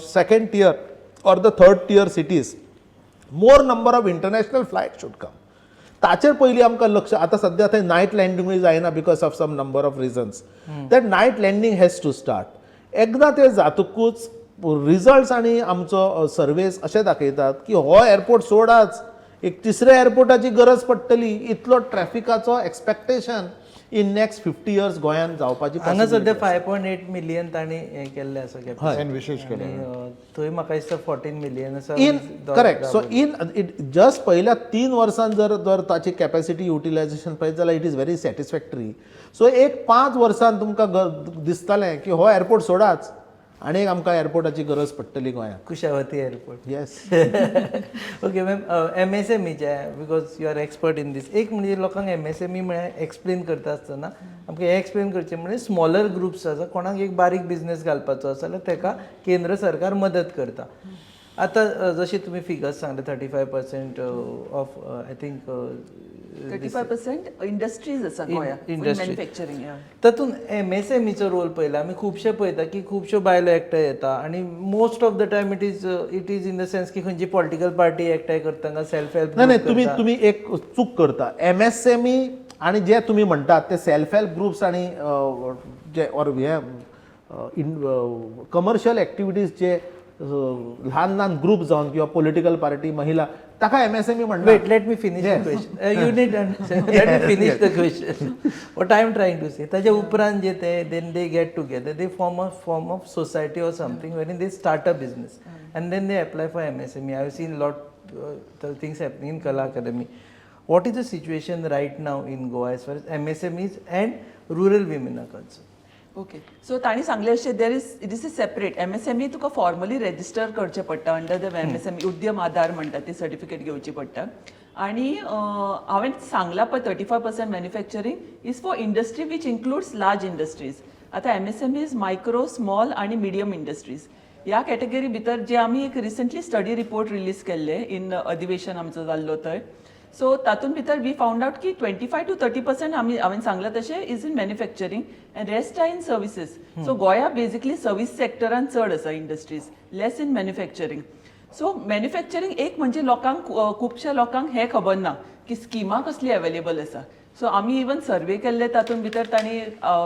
D: second tier or the third tier cities. More number of international flights should come. ताचेर पयलीं आमकां लक्ष. आतां सद्या थंय night लँडिंगूय जायना because of some number of reasons. That night landing has to start. एकदां ते जातकूच रिजल्ट्स आनी आमचो सर्वेस अशें दाखयतात की हो एअरपोर्ट सोडाच एक तिसऱ्या एअरपोर्टाची गरज पडटली. इतलो ट्रॅफिकाचो एक्सपेक्टेशन इन नेक्स्ट 50 years गोंयांत जावपाची
A: हांगा सध्या 5.8 मिलियन तांणी हें केल्लें आसा कॅपॅसिटी.
B: And विशेष केलें.
A: आनी थंय म्हाका दिसता 14 मिलियन आसा.
D: In correct. So in just पहिल्या 3 वर्सांत जर ताची कॅपॅसिटी युटिलायझेशन पळयत जाल्यार it is very satisfactory. So एक 5 वर्सांत तुमकां दिसतालें की हो एअरपोर्ट सोडाच आनी आमकां एअरपोर्टाची गरज पडटली गोंयांत.
A: Kushavati airport.
D: Yes.
A: Okay ma'am, MSME जे because you are expert in this. एक म्हणजे लोकांक MSME म्हळ्यार एक्सप्लेन करता आसतना आमकां हें एक्सप्लेन करचें म्हणजे स्मॉलर ग्रुप्स आसा, कोणाक एक बारीक बिझनेस घालपाचो आसा जाल्यार ताका केंद्र सरकार मदत करता. आतां जशें तुमी फिगर्स सांगले 35% ऑफ आय थिंक
C: 35% इंडस्ट्रीज आसा गोंयांत. मॅन्युफॅक्चरींग.
A: तातूंत MSMEचो रोल पळयला आमी. खुबशे पळयता की खुबश्यो बायलो एकठांय येता आनी most of the time it is in the sense की खंयची पॉलिटिकल पार्टी एकठांय करता, सेल्फ हेल्प.
D: नाही तुम्ही एक चूक करता. MSME आणि जे तुम्ही म्हणटात ते सेल्फ हेल्प ग्रुप्स आणि जे ऑर हे कमर्शियल एक्टिविटीज जे ल्हान ल्हान ग्रुप जावन किंवा पॉलिटिकल पार्टी महिला ताका MSME म्हणटा.
A: Wait, let me finish the question. You need to understand. Let me finish the question. What I am trying to say, ताच्या उपरांत जे ते then they get together, they form a form of society or something wherein they start a business and then they apply for MSME. I have seen lot things happening in Kala Academy. What is the situation right now in Goa as far as MSMEs and rural women are concerned?
C: Okay. So तांणी सांगले अशें there is is separate. MSME तुका formally register करचें पडटा under the MSME उद्यम आधार म्हणटा ती certificate घेवची पडटा. आनी हांवें सांगलां पळय 35% manufacturing is for industry which includes large industries. आतां MSMEज मायक्रो, स्मॉल आनी मिडियम इंडस्ट्रीज ह्या कॅटेगरी भितर जे आमी एक रिसंटली स्टडी रिपोर्ट रिलीज केल्ले इन अधिवेशन आमचो जाल्लो थंय. सो तातूंत भितर वी फावंड आउट की 25 to 30% हांवें सांगलां तशें is in manufacturing end rest are in services. So गोंया बेजिकली सर्वीस सेक्टरान चड आसा industries, less in manufacturing. So manufacturing एक म्हणजे लोकांक खुबश्या लोकांक हें खबर ना की स्किमा कसली अवेलेबल आसा. सो आमी इवन सर्वे केल्ले तातूंत भितर तांणी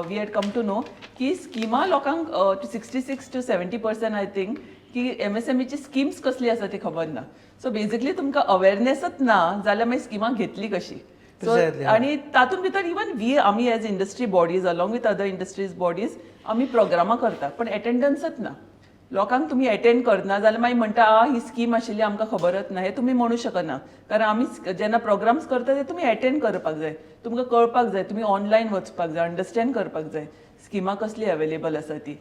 C: we had come to know की स्किमा लोकांक 66 to 70% आय थिंक की MSMEची स्किम्स कसली आसा ती खबर ना. सो बेजिकली तुमकां अवेरनेसच ना जाल्यार मागीर स्किमां घेतली कशी. सो आनी तातूंत भितर इवन आमी as industry bodies along with other industries bodies आमी प्रोग्रामां करता पण एटेंडन्सच ना. लोकांक तुमी एटेंड करना जाल्यार मागीर म्हणटा ही स्कीम आशिल्ली आमकां खबरच ना. हें तुमी म्हणू शकना कारण आमी जेन्ना प्रोग्राम्स करता ते तुमी एटेंड करपाक जाय, तुमकां कळपाक जाय, तुमी ऑनलायन वचपाक जाय, अंडरस्टँड करपाक जाय स्किमा कसली अवेलेबल आसा ती.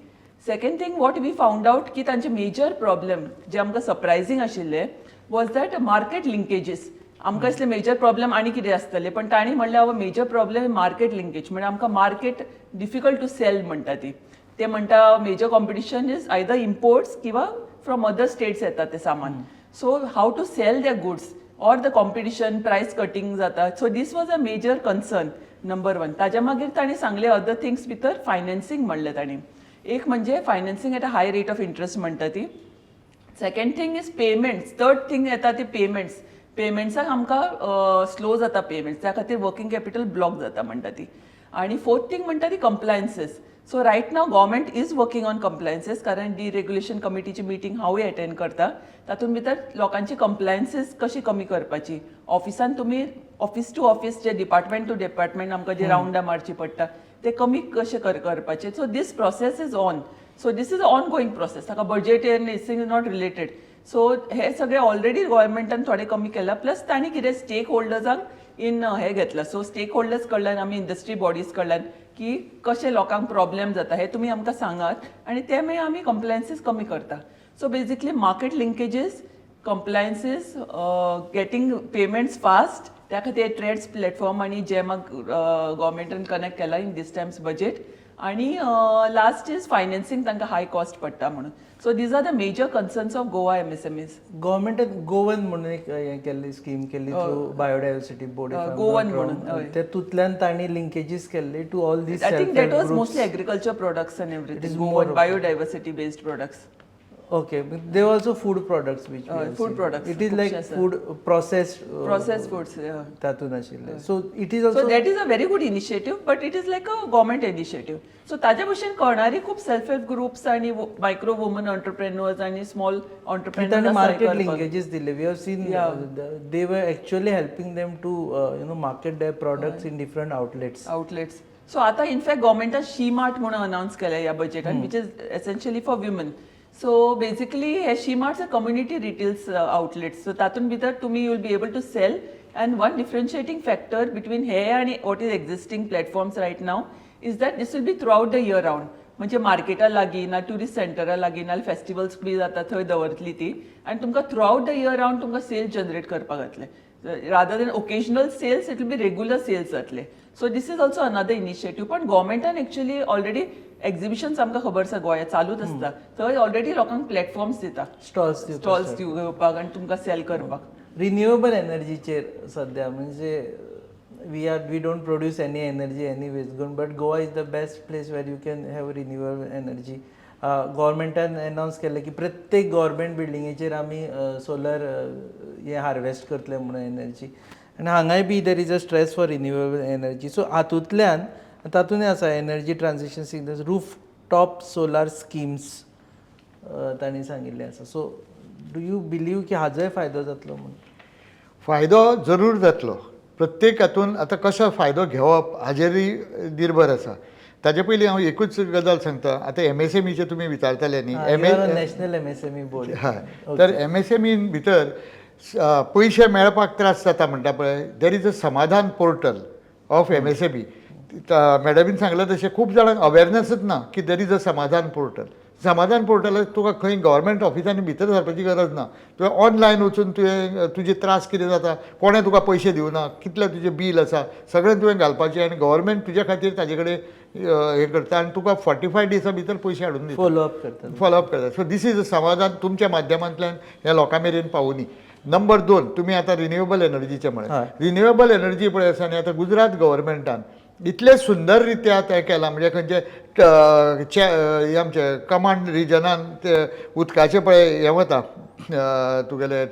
C: Second thing what we found out की तांचे मेजर प्रॉब्लेम जे आमकां सरप्रायझींग आशिल्ले वॉज दॅट मार्केट लिंकेजीस आमकां इसले मेजर प्रॉब्लेम आनी कितें आसतले पण तांणी म्हणलें आवर मेजर प्रॉब्लेम मार्केट लिंकेज म्हणजे आमकां मार्केट डिफिकल्ट टू सेल म्हणटा ती ते म्हणटा major competition is either imports किंवा फ्रॉम अदर स्टेट्स येता ते सामान so how to sell their goods or the competition price cutting जाता so this was a major concern number 1 ताज्या मागीर ताणी सांगले other things भितर फायनान्सिंग म्हणले ताणी एक म्हणजे financing at a high rate of interest म्हणटा ती second thing is payments third thing येता ती पेमेंट्साक आमकां स्लो जाता पेमेंट्स त्या खातीर वर्किंग कॅपिटल ब्लॉक जाता म्हणटा ती आणि फोर्थ थिंग म्हणटा ती compliances so right now government is working on compliances कारण डिरेग्युलेशन कमिटीची मिटींग हांवूय अटेंड करता तातूंत भितर लोकांची कंप्लायन्सीस कशी कमी करपाची ऑफिसान तुमी ऑफिस टू ऑफिस जे डिपार्टमेंट टू डिपार्टमेंट आमकां जे रावंडां मारची पडटा ते कमी कशे करपाचे so this process is on so this is a on going process ताका budget and is not related so हे सगळे ऑलरेडी गोव्हर्मेंटान थोडे कमी केला प्लस तांणी कितें स्टेक होल्डर्सांक इन हे घेतला सो स्टेक होल्डर्स कडल्यान आमी इंडस्ट्री बॉडीज कडल्यान की कशे लोकांक प्रॉब्लेम जाता हे तुमी आमकां सांगात आनी ते मागीर आमी कंप्लायन्सीस कमी करता so basically market linkages compliances getting payments fast त्या खातीर ट्रेड्स प्लॅटफॉर्म आनी जेमाक गव्हर्मेंटान कनेक्ट केला इन दीस टायम्स बजेट आणि लास्ट इज फायनान्सिंग तांकां हाय कॉस्ट पडटा म्हणून so these are the major concerns of Goa MSMEs
A: गव्हर्मेंटान गोवन म्हणून एक हें केल्ली स्कीम केल्ली थ्रू बायोडायवर्सिटी बोर्ड
C: गोवन म्हणून
A: तेतूंतल्यान तांणी लिंकेजीस केल्ली to all these
C: I think that was mostly agriculture products and everything Goan biodiversity based products
A: Okay, but there are also food products which we have
C: food
A: seen.
C: products,
A: It is like
C: खूबशे आसा.
A: food processed
C: foods
A: तातून आशिल्ले. So it is also
C: so that is a very good initiative but it is like a government initiative so ताज्या भशेन करणारी खूप self help groups आणि micro woman entrepreneurs आणि स्मॉल
A: तांणी
C: एंटरप्रेन्युअर्स
A: market linkages दिले. We have seen they were actually helping them to market their products in different outlets.
C: So आता in fact गव्हर्मेंटान शी मार्ट म्हणून अनाउन्स केल्या ह्या बजेटान which is essentially for women so basically हे she marts are community retails outlets so तातूंत भितर तुमी you will be able to sell and one differentiating factor between हे आणि what is existing platforms right now is that this will be throughout the year round म्हणजे मार्केटा लागीं ना tourist सेंटरा लागीं ना फेस्टिवल्स बी जाता थंय दवरतली ती आनी तुमकां throughout the year round तुमकां सेल्स जनरेट करपाक जातले rather than occasional sales it will be regular sales जातले so this is also another initiative पण गव्हर्मेंटान एक्चुअली ऑलरेडी एक्झिबिशन्स आमकां खबर आसा गोंयांत चालूच आसता थंय ऑलरेडी लोकांक प्लॅटफॉर्म्स दिता स्टॉल्स घेवपाक आनी तुमकां सेल करपाक
A: रिन्युएबल एनर्जीचेर सध्या म्हणजे we don't produce any energy anyways but Goa is the best place where you can have renewable energy. गव्हर्मेंटान अनाउन्स केलें की प्रत्येक गव्हर्मेंट बिल्डिंगेचेर आमी सोलर हे हार्वेस्ट करतले म्हणून एनर्जी आनी हांगाय be there is a stress for renewable energy so हातूंतल्यान तातूंत आसा energy transition signals roof top solar schemes तांणी सांगिल्लें आसा सो डू यू बिलीव की हाजोय फायदो जातलो म्हणून
B: फायदो जरूर जातलो प्रत्येक हातून आतां कशो फायदो घेवप हाजेरूय निर्भर आसा ताजे पयलीं हांव एकूच गजाल सांगता आतां MSMEचे तुमी विचारताले न्ही
A: नॅशनल MSME बोर्ड
B: हय तर MSME भितर पयशे मेळपाक त्रास जाता म्हणटा पळय देर इज अ समाधान पोर्टल ऑफ MSME मॅडमीन सांगलें तशें खूब जाणांक अवेरनसच ना की देर इज अ समाधान पोर्टलाक तुका खंय गव्हर्मेंट ऑफिसांनी भितर सरपाची गरज ना तुवें ऑनलायन वचून तुवें तुजे त्रास कितें जाता कोणें तुका पयशे दिवना कितलें तुजें बील आसा सगळें तुवें घालपाचें आनी गव्हर्मेंट तुजे खातीर ताजे कडेन हे करता आनी तुका 45 डेजां भितर पयशे हाडून दिता फॉलोअप करता सो दीस इज अ समाधान तुमच्या माध्यमांतल्यान ह्या लोकां मेरेन पावुनी. नंबर 2 तुमी आतां रिन्युएबल एनर्जीचें म्हळें रिन्युएबल एनर्जी पळय आसा न्ही आतां गुजरात गव्हर्मेंटान इतले सुंदर रित्या तें केलां म्हणजे खंयचे हे आमचे कमांड रिजनान ते उदकाचे पळय हे वता तुगेले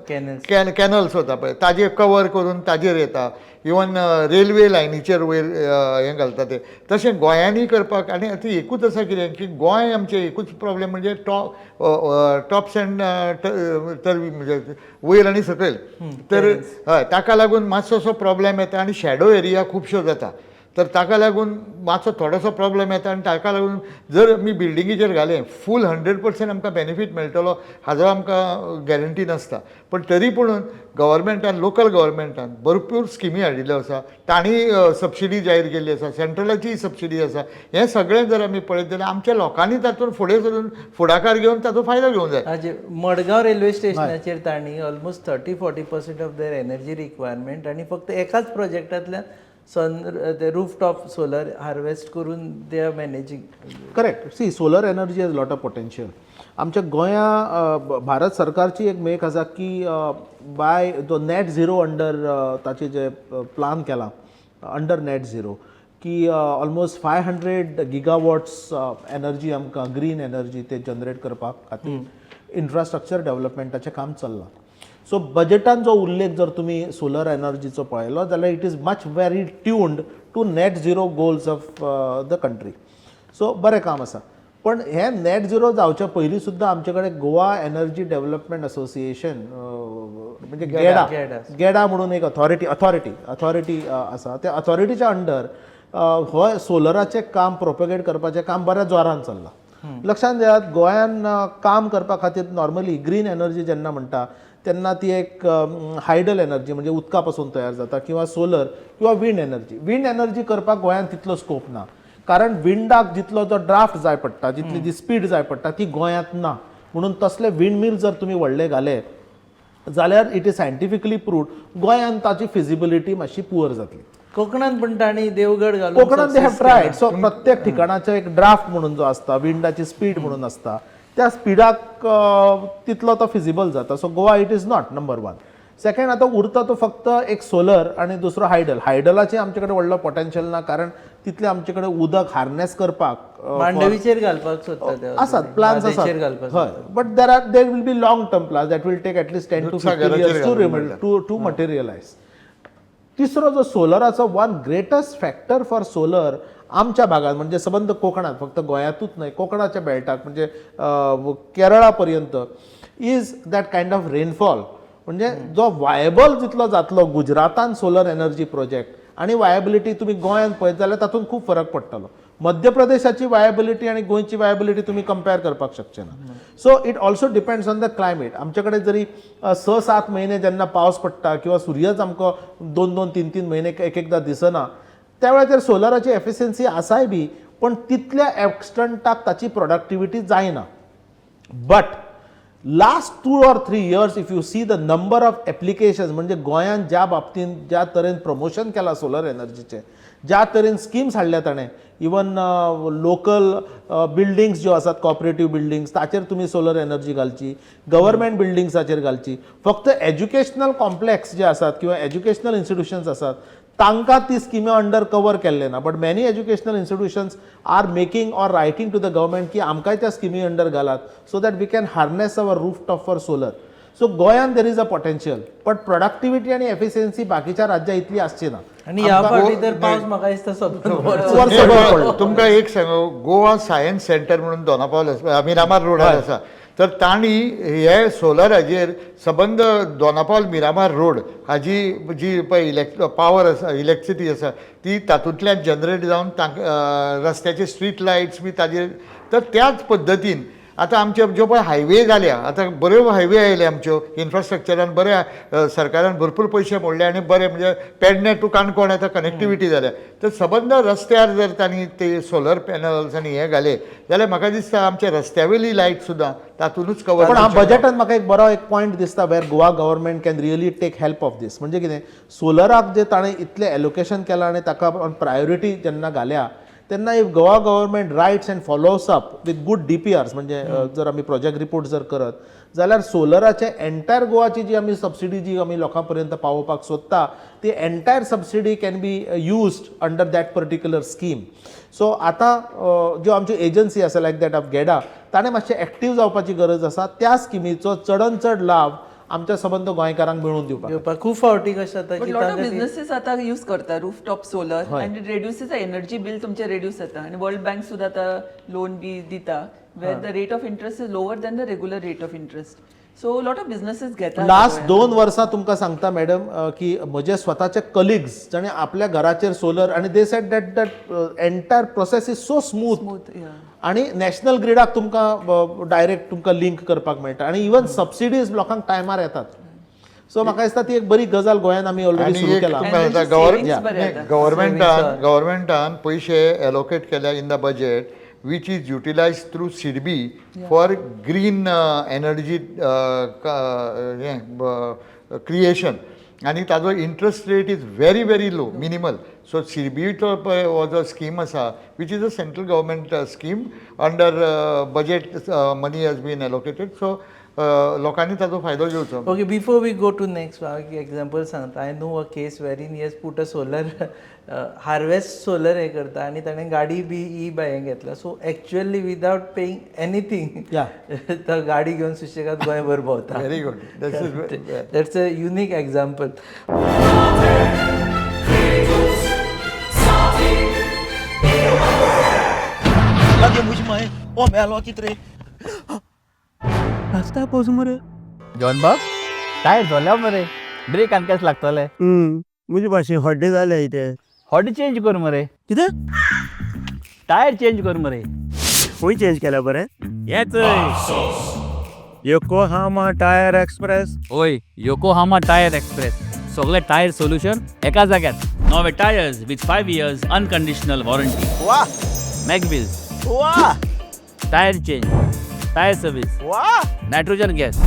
B: कॅनल्स वता पळय ताजेर कवर करून ताजेर येता इवन रेल्वे लायनीचेर वयर हें घालता ते तशें गोंयांनी करपाक आनी ती एकूच आसा कितें की गोंय आमचें एकूच प्रॉब्लेम म्हणजे टॉप्स एंड म्हणजे वयर आनी सकयल तर हय ताका लागून मातसोसो प्रॉब्लेम येता आनी शॅडो एरिया खुबश्यो जाता तर ताका लागून मातसो थोडोसो प्रॉब्लेम येता आनी ताका लागून जर मी बिल्डिंगेचेर घालें फूल 100% आमकां बेनिफीट मेळटलो हाजो आमकां गॅरंटी नासता. पण तरी पूण गव्हर्मेंटान लोकल गव्हर्मेंटान भरपूर स्किमी हाडिल्ल्यो आसा, तांणी सबसिडी जाहीर केल्ली आसा, सेंट्रलाची सबसिडी आसा. हें सगळें जर आमी पळयत जाल्यार आमच्या लोकांनी तातूंत फुडें सरून फुडाकार घेवन ताचो फायदो घेवंक जाय.
A: हाजे मडगांव रेल्वे स्टेशनाचेर तांणी almost 30-40% of their energy requirement आनी फक्त एकाच प्रोजेक्टांतल्यान ते रूफटॉप सोलर हार्वेस्ट करून they are managing.
D: Correct. See solar energy has lot of potential. आमच्या गोंया भारत सरकारची एक मेक आसा की बाय जो नेट झिरो अंडर ताचे जे प्लान केला अंडर नेट झिरो की ऑलमोस्ट 500 गिगावॉट्स एनर्जी आमकां ग्रीन एनर्जी ते जनरेट करपाक खातीर इन्फ्रास्ट्रक्चर डेव्हलपमेंटाचें काम चल्लां. सो बजेटान जो उल्लेख जर तुम्ही सोलर एनर्जीचो पळयलो जाल्यार it is much very tuned to net zero goals of the country. So बरें काम आसा. पण हे नेट झिरो जावच्या पयलीं सुद्दां आमचे कडेन गोवा एनर्जी डेव्हलपमेंट असोसिएशन म्हणजे गेडा म्हणून एक अथॉरिटी आसा. त्या अथॉरिटीच्या अंडर हो सोलराचें काम प्रोपेगेट करपाचें काम बऱ्या जोरान चल्लां. लक्षांत घेयात गोंयान काम करपा खातीर नॉर्मली ग्रीन एनर्जी जेन्ना म्हणटा तेन्ना ती एक हायडल एनर्जी म्हणजे उदका पासून तयार जाता किंवा सोलर किंवा विंड एनर्जी करपाक गोंयान तितलो स्कोप ना. कारण विंडाक जितलो जो ड्राफ्ट जाय पडटा जितली जी स्पीड जाय पडटा ती गोंयांत ना. म्हणून तसले विंड मिल जर तुमी व्हडले घाले जाल्यार इट इज सायंटिफिकली प्रूव्ड गोंयांत ताची फिजिबिलिटी मातशी पुअर जातली.
A: कोकणांत पण तांणी देवगड घालून
D: कोकणांत दे हॅव ट्रायड. सो प्रत्येक ठिकाणाचो एक ड्राफ्ट म्हणून जो आसता विंडाची स्पीड म्हणून आसता त्या स्पिडाक तितलो तो फिजिबल जाता. So Goa it is not number 1. Second आतां उरता तो फक्त एक सोलर आनी दुसरो हायडलाचें आमचे कडेन व्हडलो पोटेन्शियल ना कारण तितलें आमचे कडेन उदक हार्नेस करपाक
A: मांडवीचेर घालपाक सोदता
D: आसात प्लान्स आसात. हय but there will be long term plans that will take at least 10 to 15 years to materialise. तिसरो जो सोलराचो one greatest factor for solar आमच्या भागात म्हणजे सबंद कोकणात फक्त गोंयांतूच नाही कोकणाच्या बेल्टाक म्हणजे केरळा पर्यंत is that kind of rainfall. म्हणजे जो वायबल जितलो जातलो गुजरातान सोलर एनर्जी प्रोजेक्ट आणि वायबिलिटी तुम्ही गोंयांत पळयत जाल्यार तातूंत खूब फरक पडटलो. मध्य प्रदेशाची वायबिलिटी आणि गोंयची वायबिलिटी तुम्ही कंपेअर करपाक शकचे ना. So it also depends on the climate. आमचे कडेन जरी 6-7 महिने जेन्ना पावस पडटा किंवा सूर्यच आमकां 2-2, 3-3 महिने एकदा दिसना त्या वेळाचेर सोलराची एफिशियन्सी आसाय बी पण तितल्या एक्सटंटाक ताची प्रोडक्टिविटी जायना. But last 2 or 3 years if you see the number of applications म्हणजे गोंयांत ज्या बाबतींत ज्या तरेन प्रमोशन केला सोलर एनर्जीचे ज्या तरेन स्किम्स हाडल्या ताणें इवन लोकल बिल्डिंग्स ज्यो आसात कॉपरेटीव बिल्डिंग्स ताचेर तुमी सोलर एनर्जी घालची गव्हर्मेंट बिल्डिंग्साचेर घालची. फक्त एज्युकेशनल कॉम्प्लेक्स जे आसात किंवा एज्युकेशनल इन्स्टिट्यूशन्स आसात तांकां ती स्किमी अंडर कवर केल्ले ना. But many educational institutions are making or writing to the government की आमकांय त्या स्किमी अंडर घालात so that we can harness our rooftop for solar. So गोंयांत there is a potential but productivity आणि एफिशियन्सी बाकीच्या राज्यां इतली आसची ना.
A: आणि ह्या फावटी तर पावस म्हाका दिसता सगळो
B: तुमकां एक सांगू गोवा सायन्स सेंटर म्हणून दोनापावल मिरामार रोडार आसा तर तांणी हे सोलराचेर सबंद दोनापावल मिरामार रोड हाजी जी पळय पावर आसा इलेक्ट्रिसिटी आसा ती तातूंतल्यान जनरेट जावन रस्त्याचे स्ट्रीट लायट्स बी ताजेर तर त्याच पद्दतीन आतां आमचे ज्यो पळय हायवे जाल्या आतां बऱ्यो हायवे आयले आमच्यो इन्फ्रास्ट्रक्चरान बऱ्या सरकारान भरपूर पयशे मोडले आनी बरें म्हणजे पेडणे टू काणकोण आतां कनेक्टिविटी जाल्या तर सबंद रस्त्यार जर तांणी ते सोलर पॅनल्स आनी हे घाले जाल्यार म्हाका दिसता आमच्या रस्त्यावेली लायट सुद्दां तातूंतच कवर.
D: पण बजेटान म्हाका एक बरो एक पॉयंट दिसता where Goa government can really take help of these. म्हणजे कितें सोलराक जे ताणें इतलें एलोकेशन केलां आनी ताका प्रायोरिटी जेन्ना घाल्या तेन्ना if Goa government writes and follows up with good DPRs म्हणजे जर आमी प्रोजेक्ट रिपोर्ट जर करत जाल्यार सोलराचे एंटायर गोवाची जी आमी सबसिडी जी आमी लोकां पर्यंत पावोवपाक सोदता ती entire subsidy can be used under that particular scheme. So आतां ज्यो आमच्यो एजन्सी आसा लायक दॅट ऑफ गेडा ताणें मातशें एक्टीव जावपाची गरज आसा. त्या स्किमीचो चडन चड लाभ आमच्या संबंध गोंयकारांक मेळून दिवपाक.
A: खूब फावटी कशें जाता
C: बट
A: की
C: लॉट ऑफ बिझनेसीस आता यूज करता rooftop solar and it reduces energy bill तुमचे रेड्यूस जाता आणि वर्ल्ड बँक सुद्धा आता लोन बी दिता where the rate of interest is lower than the regular rate of interest. So a lot of businesses get that.
D: Last 2 वर्सां तुमकां सांगता madam की म्हजे स्वताचे कलिग्स जाणे आपल्या घराचेर सोलर आनी they said that entire process is so smooth
C: Smooth, yeah.
D: आणि नॅशनल ग्रिडाक तुमकां डायरेक्ट तुमकां लिंक करपाक मेळटा आणि इवन सबसिडीज लोकांक टायमार येतात. सो म्हाका दिसता ती एक बरी गजाल गोंयान आमी ऑलरेडी
B: आणि
D: सुरू
B: एक
D: केला.
B: तुमकां
C: And
B: सांगता
C: then savings बरे येता.
B: गव्हर्मेंटान पयशे एलोकेट केल्या in the budget which is utilized through SIDBI for green energy creation. आणि ताजो interest rate is very very low minimal. So सिडबीचो हो जो स्कीम आसा which is a central government scheme under budget money has been allocated. So लोकांनी ताजो फायदो घेवचो.
A: Okay, before we go to next example सांगता. I know a case where he has put a solar harvest solar हे करता आणि ताणें गाडी बी ई बाय घेतला. So actually without paying anything तो गाडी घेवन सुशेगाद गोंयभर भोंवता.
B: Very good.
A: That's a unique example.
G: John बाब टायर झाल्या मरे ब्रेक आनी केस लागतले.
H: मुझे भाशेन हड्डे जाले इथे
G: हॉडी चेंज कर मरे.
H: कितें
G: टायर चेंज कर मरे.
H: खंय चेंज केल्या बरें येच योकोहामा टायर एक्सप्रेस.
G: ओय योकोहामा टायर एक्सप्रेस सगळे टायर सोल्युशन एका जाग्यार. नवे tyres with 5 years unconditional warranty.
H: वा
G: मॅगविल्स
H: वा
G: टायर चेंज टायर सर्विस
H: वा
G: nitrogen gas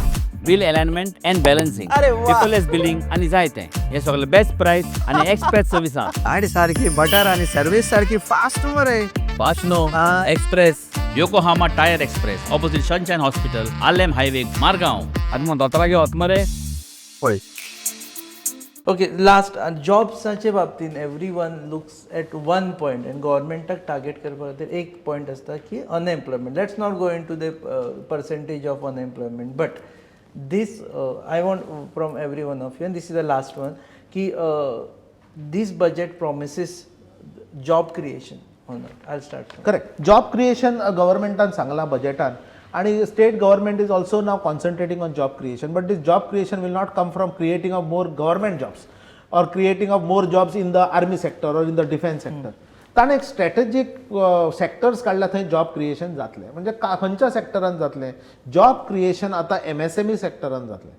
G: wheel alignment and balancing
H: अरे वा.
G: पेपरलेस बिलिंग आनी जायते हे सगळे बेस्ट प्राइस आनी एक्सप्रेस सर्विस आहा.
H: आणि सारखी बटर आणि सर्विस सारखी फास्ट मरे.
G: Fast no express Yokohama tyre express opposite Sunshine Hospital Alem highway Margao. आनी मग दोतोरागे वच मरे.
H: पळय
A: ओके, लास्ट जॉब्साचे बाबतीन every one looks at one point आनी गव्हर्मेंटाक टार्गेट करपा खातीर एक पॉयंट आसता की unemployment. Let's not go into the percentage of unemployment, but this I want from every one of you, and this is the last one, ki this budget promises job creation or not. I'll start from
D: correct. Job creation गव्हर्मेंटान सांगला बजेटान आणि state government is also now concentrating on job creation. But this job creation will not come from creating of more government jobs or creating of more jobs in the army sector or in the defence sector. ताणें एक strategic sectors काडल्या थंय job creation जातलें. म्हणजे खंयच्या सेक्टरान जातलें job creation आतां MSME सेक्टरान जातलें.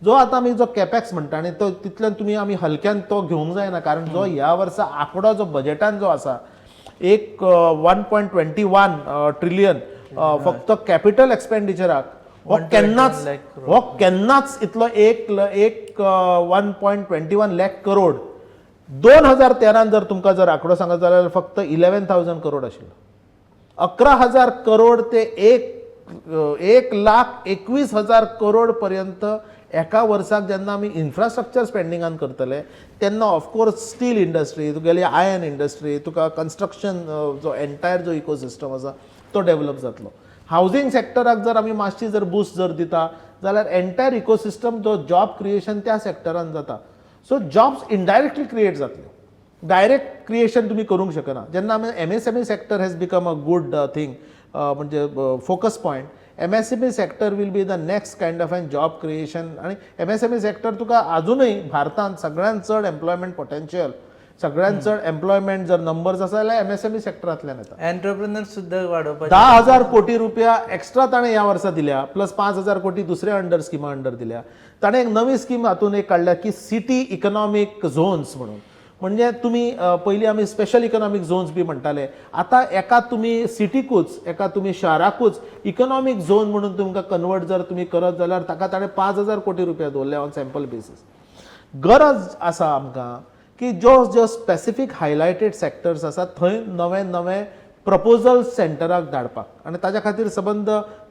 D: जो आतां आमी जो कॅपॅक्स म्हणटा आनी तो तितल्यान तुमी आमी हलक्यान तो घेवंक जायना. कारण जो ह्या वर्सा आंकडो जो बजेटान जो आसा एक 1.21 ट्रिलियन फक्त कॅपिटल एक्सपेंडिचराक हो केन्नाच इतलो एक 1.21 लाख करोड 2013 जर तुमकां जर आंकडो सांगत जाल्यार फक्त 11,000 करोड आशिल्लो. 11,000 करोड ते 1,21,000 करोड पर्यंत एका वर्साक जेन्ना आमी इन्फ्रास्ट्रक्चर स्पेंडिंगान करतले तेन्ना ऑफकोर्स स्टील इंडस्ट्री तुगेली आयर्न इंडस्ट्री तुका कन्स्ट्रक्शन जो एंटायर जो इकोसिस्टम आसा तो डेवलप जातलो. हावजींग सेक्टराक जर आमी मातशी जर बूस्ट जर दिता जाल्यार एंटायर इकोसिस्टम जो जॉब क्रिएशन त्या सेक्टरान जाता. सो जॉब्स इनडायरेक्टली क्रिएट जातले. डायरेक्ट क्रिएशन तुम्ही करूंक शकना. जेन्ना आमी MSME sector has become a good thing म्हणजे focus point. MSME sector will be the next kind of an job creation. आणि MSME सेक्टर तुका अजूनय भारतांत सगळ्यांत चड एम्प्लॉयमेंट पोटेन्शियल सगळ्यांत चड एम्प्लॉयमेंट जर नंबर्स आसा जाल्यार MSME सेक्टरांतल्यान येता.
A: एंटरप्रेनर्स सुद्धा वाडोवपाचे
D: 10,000 कोटी रुपया एक्स्ट्रा ताणें ह्या वर्सा दिल्या प्लस 5,000 कोटी दुसऱ्या अंडर स्किमा अंडर दिल्या. ताणें एक नवी स्कीम हातून एक काडल्या की सिटी इकॉनॉमिक झोन्स म्हणून. म्हणजे तुम्ही पयलीं आमी स्पेशल इकॉनॉमिक झोन्स बी म्हणटाले. आतां एका तुमी सिटीकूच एका तुमी शाराकूच इकॉनॉमिक झोन म्हणून तुमकां कन्वर्ट जर तुमी करत जाल्यार ताका ताणें 5,000 कोटी रुपया दवरल्या ऑन सॅम्पल बेसीस. गरज आसा आमकां की जो स्पेसिफीक हायलायटेड सेक्टर्स आसात थंय नवे नवे प्रपोजल सेंटराक धाडपाक. आनी ताच्या खातीर संबंद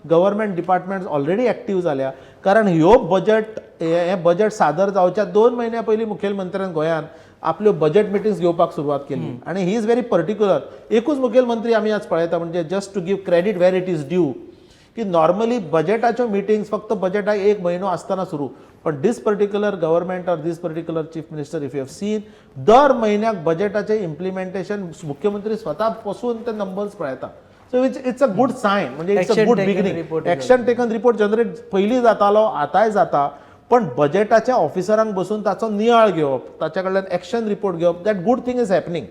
D: गव्हर्मेंट डिपार्टमेंट्स ऑलरेडी एक्टीव जाल्या. कारण ह्यो हे बजेट सादर जावच्या 2 म्हयन्या पयलीं मुखेलमंत्र्यान गोंयान आपल्यो बजेट मिटिंग्स घेवपाक सुरवात केली. आनी ही इज व्हेरी पर्टिक्युलर. एकूच मुखेलमंत्री आमी आज पळयता म्हणजे just to give credit where it is due की नॉर्मली बजेटाच्यो मिटिंग्स फक्त बजेटाक 1 म्हयनो आसतना सुरू. पण this particular government or this particular chief minister if you have seen दर म्हयन्याक बजेटाचें इम्प्लिमेंटेशन मुख्यमंत्री स्वता बसून ते नंबर्स पळयता. So it's a good sign, म्हणजे it's a
A: Action
D: good
A: taken
D: beginning.
A: report
D: action taken report generate पयलीं जातालो, आतांय जाता, पण बजेटाच्या ऑफिसरांक बसून ताचो नियाळ घेवप, ताच्या कडल्यान एक्शन रिपोर्ट घेवप, that good thing is happening.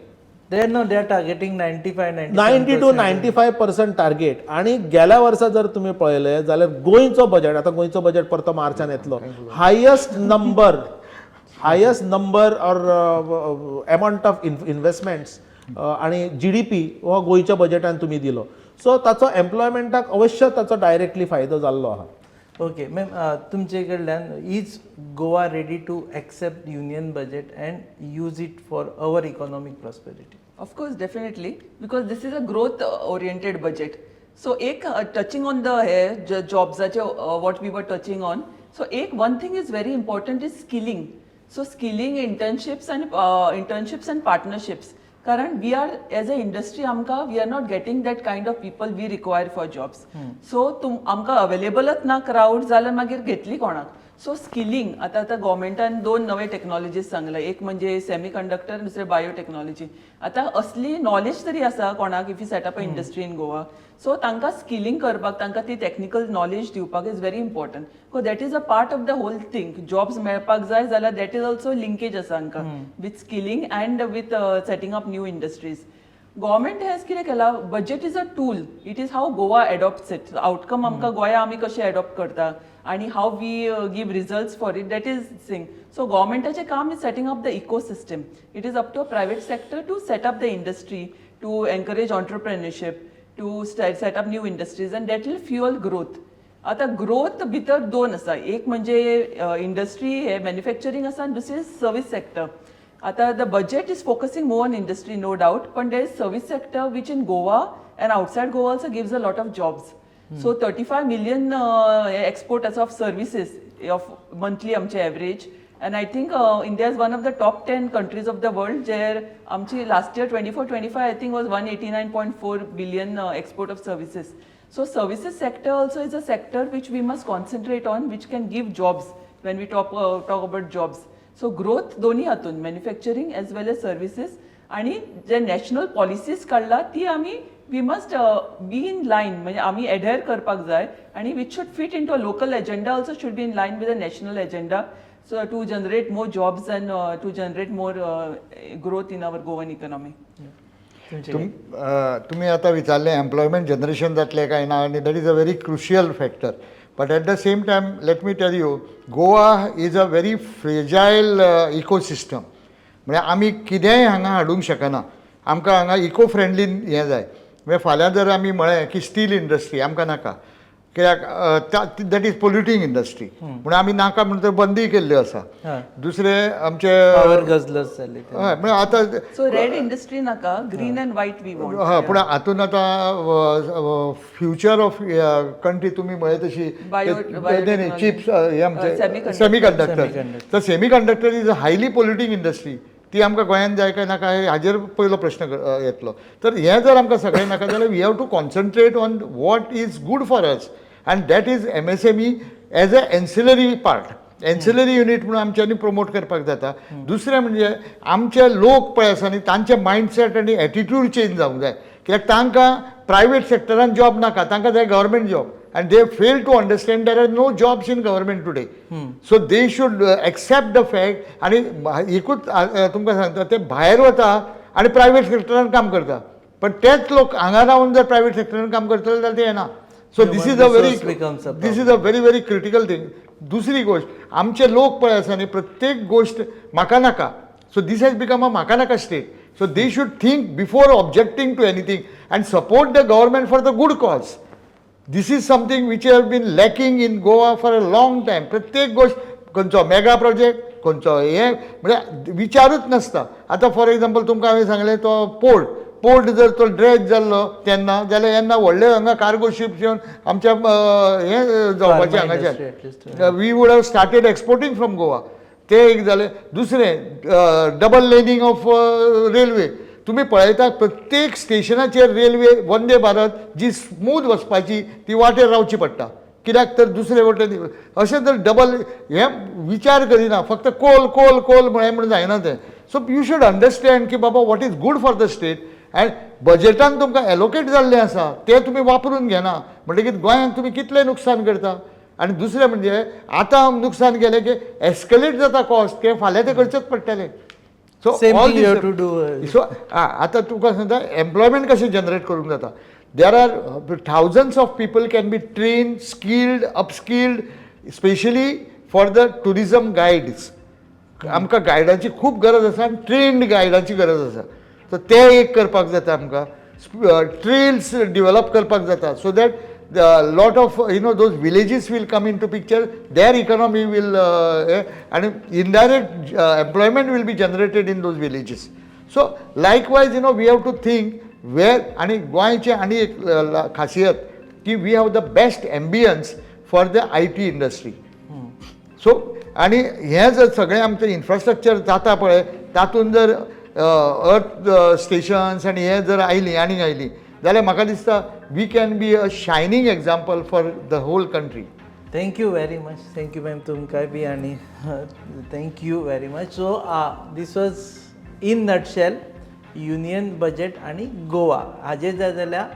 A: They are targeting 95,
D: 90 to 95% target. आणि गेल्या वर्सा जर तुम्ही पळयले जाल्यार गोंयचो बजेट, आता गोंयचो बजेट परतो मार्चान येतलो, highest number or amount of investments आणि GDP हो गोंयच्या बजेटान तुम्ही दिलो. सो ताचो एम्प्लॉयमेंटाक अवश्य ताचो डायरेक्टली फायदो जाल्लो आहा.
A: ओके मॅम, तुमचे कडल्यान is Goa ready to accept union budget and use it for our economic prosperity?
C: Of course, definitely, because this is a growth-oriented budget. So, touching on the jobs, what we were touching on. So, one thing is very important is skilling. So, skilling, internships and partnerships. Karan we are as a industry, we are not getting that kind of people we require for jobs. So, amka available na crowd जाल्यार मागीर घेतली कोणाक. So skilling आता गव्हर्मेंटान 2 नवे technologies सांगला, एक म्हणजे semi conductor, दुसरे बायोटेक्नॉलॉजी. आता असली नॉलेज तरी आसा कोणाक if you set up a industry in Goa. So तांकां स्किलिंग करपाक, तांकां ती टेक्निकल नॉलेज दिवपाक is very important. So that is a part of the whole thing. Jobs मेळपाक जाय जाल्यार दॅट इज ऑल्सो लिंकेज आसा तांकां with skilling and with setting up new industries. Government has कितें केलां, budget is a tool. It is how Goa adopts it. Outcome आमकां गोंया आमी कशें एडॉप्ट करता आणि how we give results for it, that is thing. So गव्हर्मेंटाचें काम is setting up the ecosystem. It is up to a private sector to set up the industry, to encourage entrepreneurship, to set up new industries and that will fuel growth. आता growth भितर 2 आसा, एक म्हणजे industry हे manufacturing आसा आणि दुसरी service sector. आता the budget is focusing more on industry no doubt, पण there is service sector which in Goa and outside Goa also gives a lot of jobs. So 35 million exporters of services of monthly amche average, and I think India is one of the top 10 countries of the world where amchi last year 24-25 I think was 189.4 billion export of services. So services sector also is a sector which we must concentrate on, which can give jobs when we talk about jobs. So growth दोन्ही हातून, manufacturing as well as services, आणि जे national policies काढला ती आम्ही we must be in line, म्हणजे आम्ही adhere करपाक जाय आणि which should fit into a local agenda also should be in line with a national agenda. So to generate more jobs and to generate more growth in our Goan economy.
B: तुम्ही आता विचारले employment generation जातले काय ना, आणि that is a very crucial factor. But at the same time let me tell you, Goa is a very fragile ecosystem. म्हणजे आमी कितेंय हांगा हाडूंक शकना. आमकां हांगा इको फ्रेंडली हें जाय. म्हणजे फाल्यां जर आमी म्हळें की स्टील इंडस्ट्री आमकां नाका, कित्याक दॅट इज पोल्युटींग इंडस्ट्री म्हणून आमी नाका म्हणून तर बंदी केल्ल्यो आसा. दुसरे आमचे
A: पावर गजलस जाल्ली.
B: हय, म्हणजे आतां
C: सो रेड इंडस्ट्री नाका, green and white we want.
B: हय, पूण हातून आतां फ्युचर ऑफ कंट्री तुमी म्हळें तशी चिप्स हे आमचे सेमी कंडक्टर. तर semi conductor is a highly polluting industry. ती आमकां गोंयांत जाय काय नाका हाजेर पयलो प्रश्न येतलो. तर हें जर आमकां सगळें नाका जाल्यार we have to concentrate on what is good for us, and that is MSME as a ancillary part. Ancillary unit म्हणून आमच्यांनी प्रमोट करपाक जाता. दुसरें म्हणजे आमचे लोक पळय आसा न्ही, तांचे मायंडसेट आनी एटिट्यूड चेंज जावंक जाय. कित्याक तांकां प्रायवेट सेक्टरान जॉब नाका, तांकां जाय government job. And they fail to understand there are no jobs in government today. So they should accept the fact. आणि एकूच तुमकां सांगता ते भायर वता आनी प्रायवेट सेक्टरान काम करता, पण तेच लोक हांगा रावन जर प्रायवेट सेक्टरान काम करतले जाल्यार ते येना. So this is a very very critical thing. दुसरी गोष्ट, आमचे लोक पळय आसा न्ही, प्रत्येक गोष्ट म्हाका नाका. So this has become a म्हाका नाका state. So they should think before objecting to anything and support the government for the good cause. This is something which has been lacking in Goa for a long time. प्रत्येक गोष्ट खंयचो mega project, खंयचो हे म्हणजे विचारूच नासता. आतां for example तुमकां हांवें सांगलें तो पोर्ट जर तो ड्रेज जाल्लो तेन्ना, जाल्यार येन्ना व्हडले हांगा कार्गो शिप्स येवन आमच्या हें जावपाचें हांगाच्यान we would have started exporting from Goa. ते एक जालें. दुसरें डबल लेनिंग ऑफ रेल्वे. तुम्ही पळयता प्रत्येक स्टेशनाचेर रेल्वे वंदे भारत जी स्मूथ वचपाची ती वाटेर रावची पडटा. कित्याक तर दुसरे वटेन अशें जर डबल हें विचार करिना, फक्त कोल कोल कोल म्हळें म्हणून जायना तें. सो यू शूड अंडरस्टँड की बाबा what is good for the state आनी बजेटान तुमकां एलोकेट जाल्लें आसा तें तुमी वापरून घेना म्हणटकीर गोंयांत तुमी कितलें नुकसान करता. आनी दुसरें म्हणजे आतां नुकसान केलें की एस्केलेट जाता कॉस्ट ते फाल्यां ते करचेच पडटले. So
A: Same
B: all
A: thing you have to do,
B: so आतां तुका सांगता एम्प्लॉयमेंट कशें जनरेट करूंक जाता. There are thousands of people can be train skilled upskilled specially for the tourism guides. आमकां गायडांची खूब गरज आसा आनी ट्रेन्ड गायडांची गरज आसा. सो ते एक करपाक जाता आमकां. ट्रेल्स डिवेलप करपाक जाता so that lot of those villages will come in to picture there economy will आनी indirect employment will be generated in those villages. So likewise we have to think where आनी गोंयचें आनी एक खासियत की we have the best ambience for the IT industry. So आनी हें जर सगळें आमचें इन्फ्रास्ट्रक्चर जाता पळय तातूंत जर अर्थ स्टेशन्स आनी हें जर आयलीं आनीक आयलीं जाल्यार म्हाका दिसता we can be a shining example for the whole country.
A: Thank you very much. Thank you ma'am तुमकांय बी आनी thank you very much. So this was in nutshell union budget आनी गोवा हाजेर जाय जाल्यार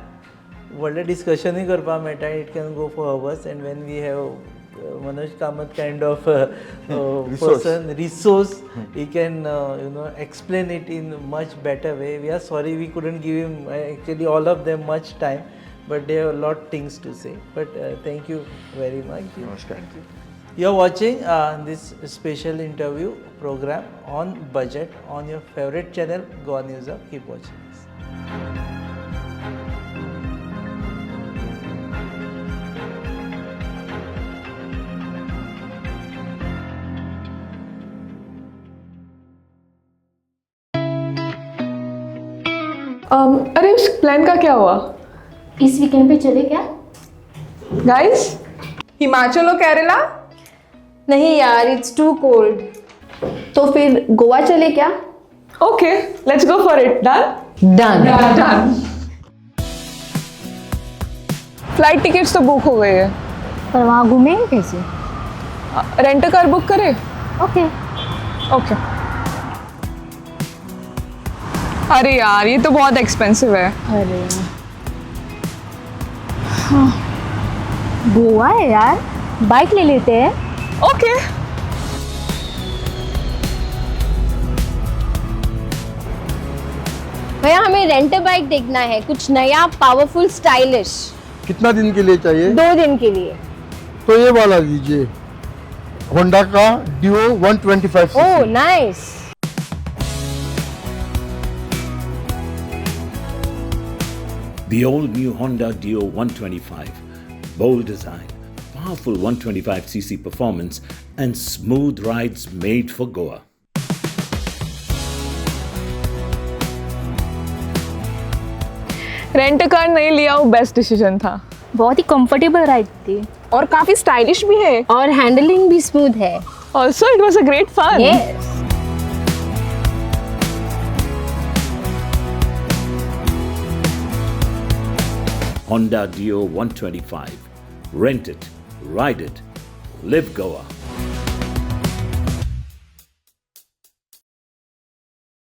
A: व्हडलें डिस्कशनूय करपाक मेळटा. It can go for hours and when we have Manoj Kamath kind of person, resource, he can explain it in much better way. We are sorry we couldn't give him actually all of them much time, but they have a lot things to say. But thank you very much.
B: Namaskar.
A: You are watching this special interview program on budget on your favorite channel, Goa News Hub. Keep watching this.
I: अरे उस plan का क्या हुआ?
J: इस weekend पे चले क्या?
I: Guys, Himachal और केरला?
J: नहीं यार, it's to cold. तो फिर गोवा चले क्या?
I: Okay, let's go for it. Done?
J: Done.
I: Flight tickets तो बुक हो गए हैं.
J: पर वहाँ घूमेंगे कैसे?
I: रेंट अ कार बुक करें?
J: ओके.
I: ओके. अरे यार, ये तो बहुत एक्सपेंसिव है.
J: अरे हाँ. गोवा है यार, बाइक ले लेते हैं.
I: ओके.
J: भैया हमें रेंट अ बाइक देखना है, कुछ नया पावरफुल स्टाइलिश.
K: कितना दिन के लिए चाहिए?
J: 2 दिन के लिए.
K: तो ये वाला लीजिए, होंडा का Dio 125.
J: Oh nice.
L: The all-new Honda Dio 125. Bold design, powerful 125cc performance, and smooth rides made for Goa.
I: Rent a car नहीं लिया, वो बेस्ट डिसीजन था.
J: बहुत ही कंफर्टेबल राइड थी
I: और काफी स्टाइलिश भी है.
J: और हैंडलिंग भी स्मूथ है.
I: Also it was a great fun.
J: Yes.
L: Honda Dio 125. Rent it, ride it, live Goa.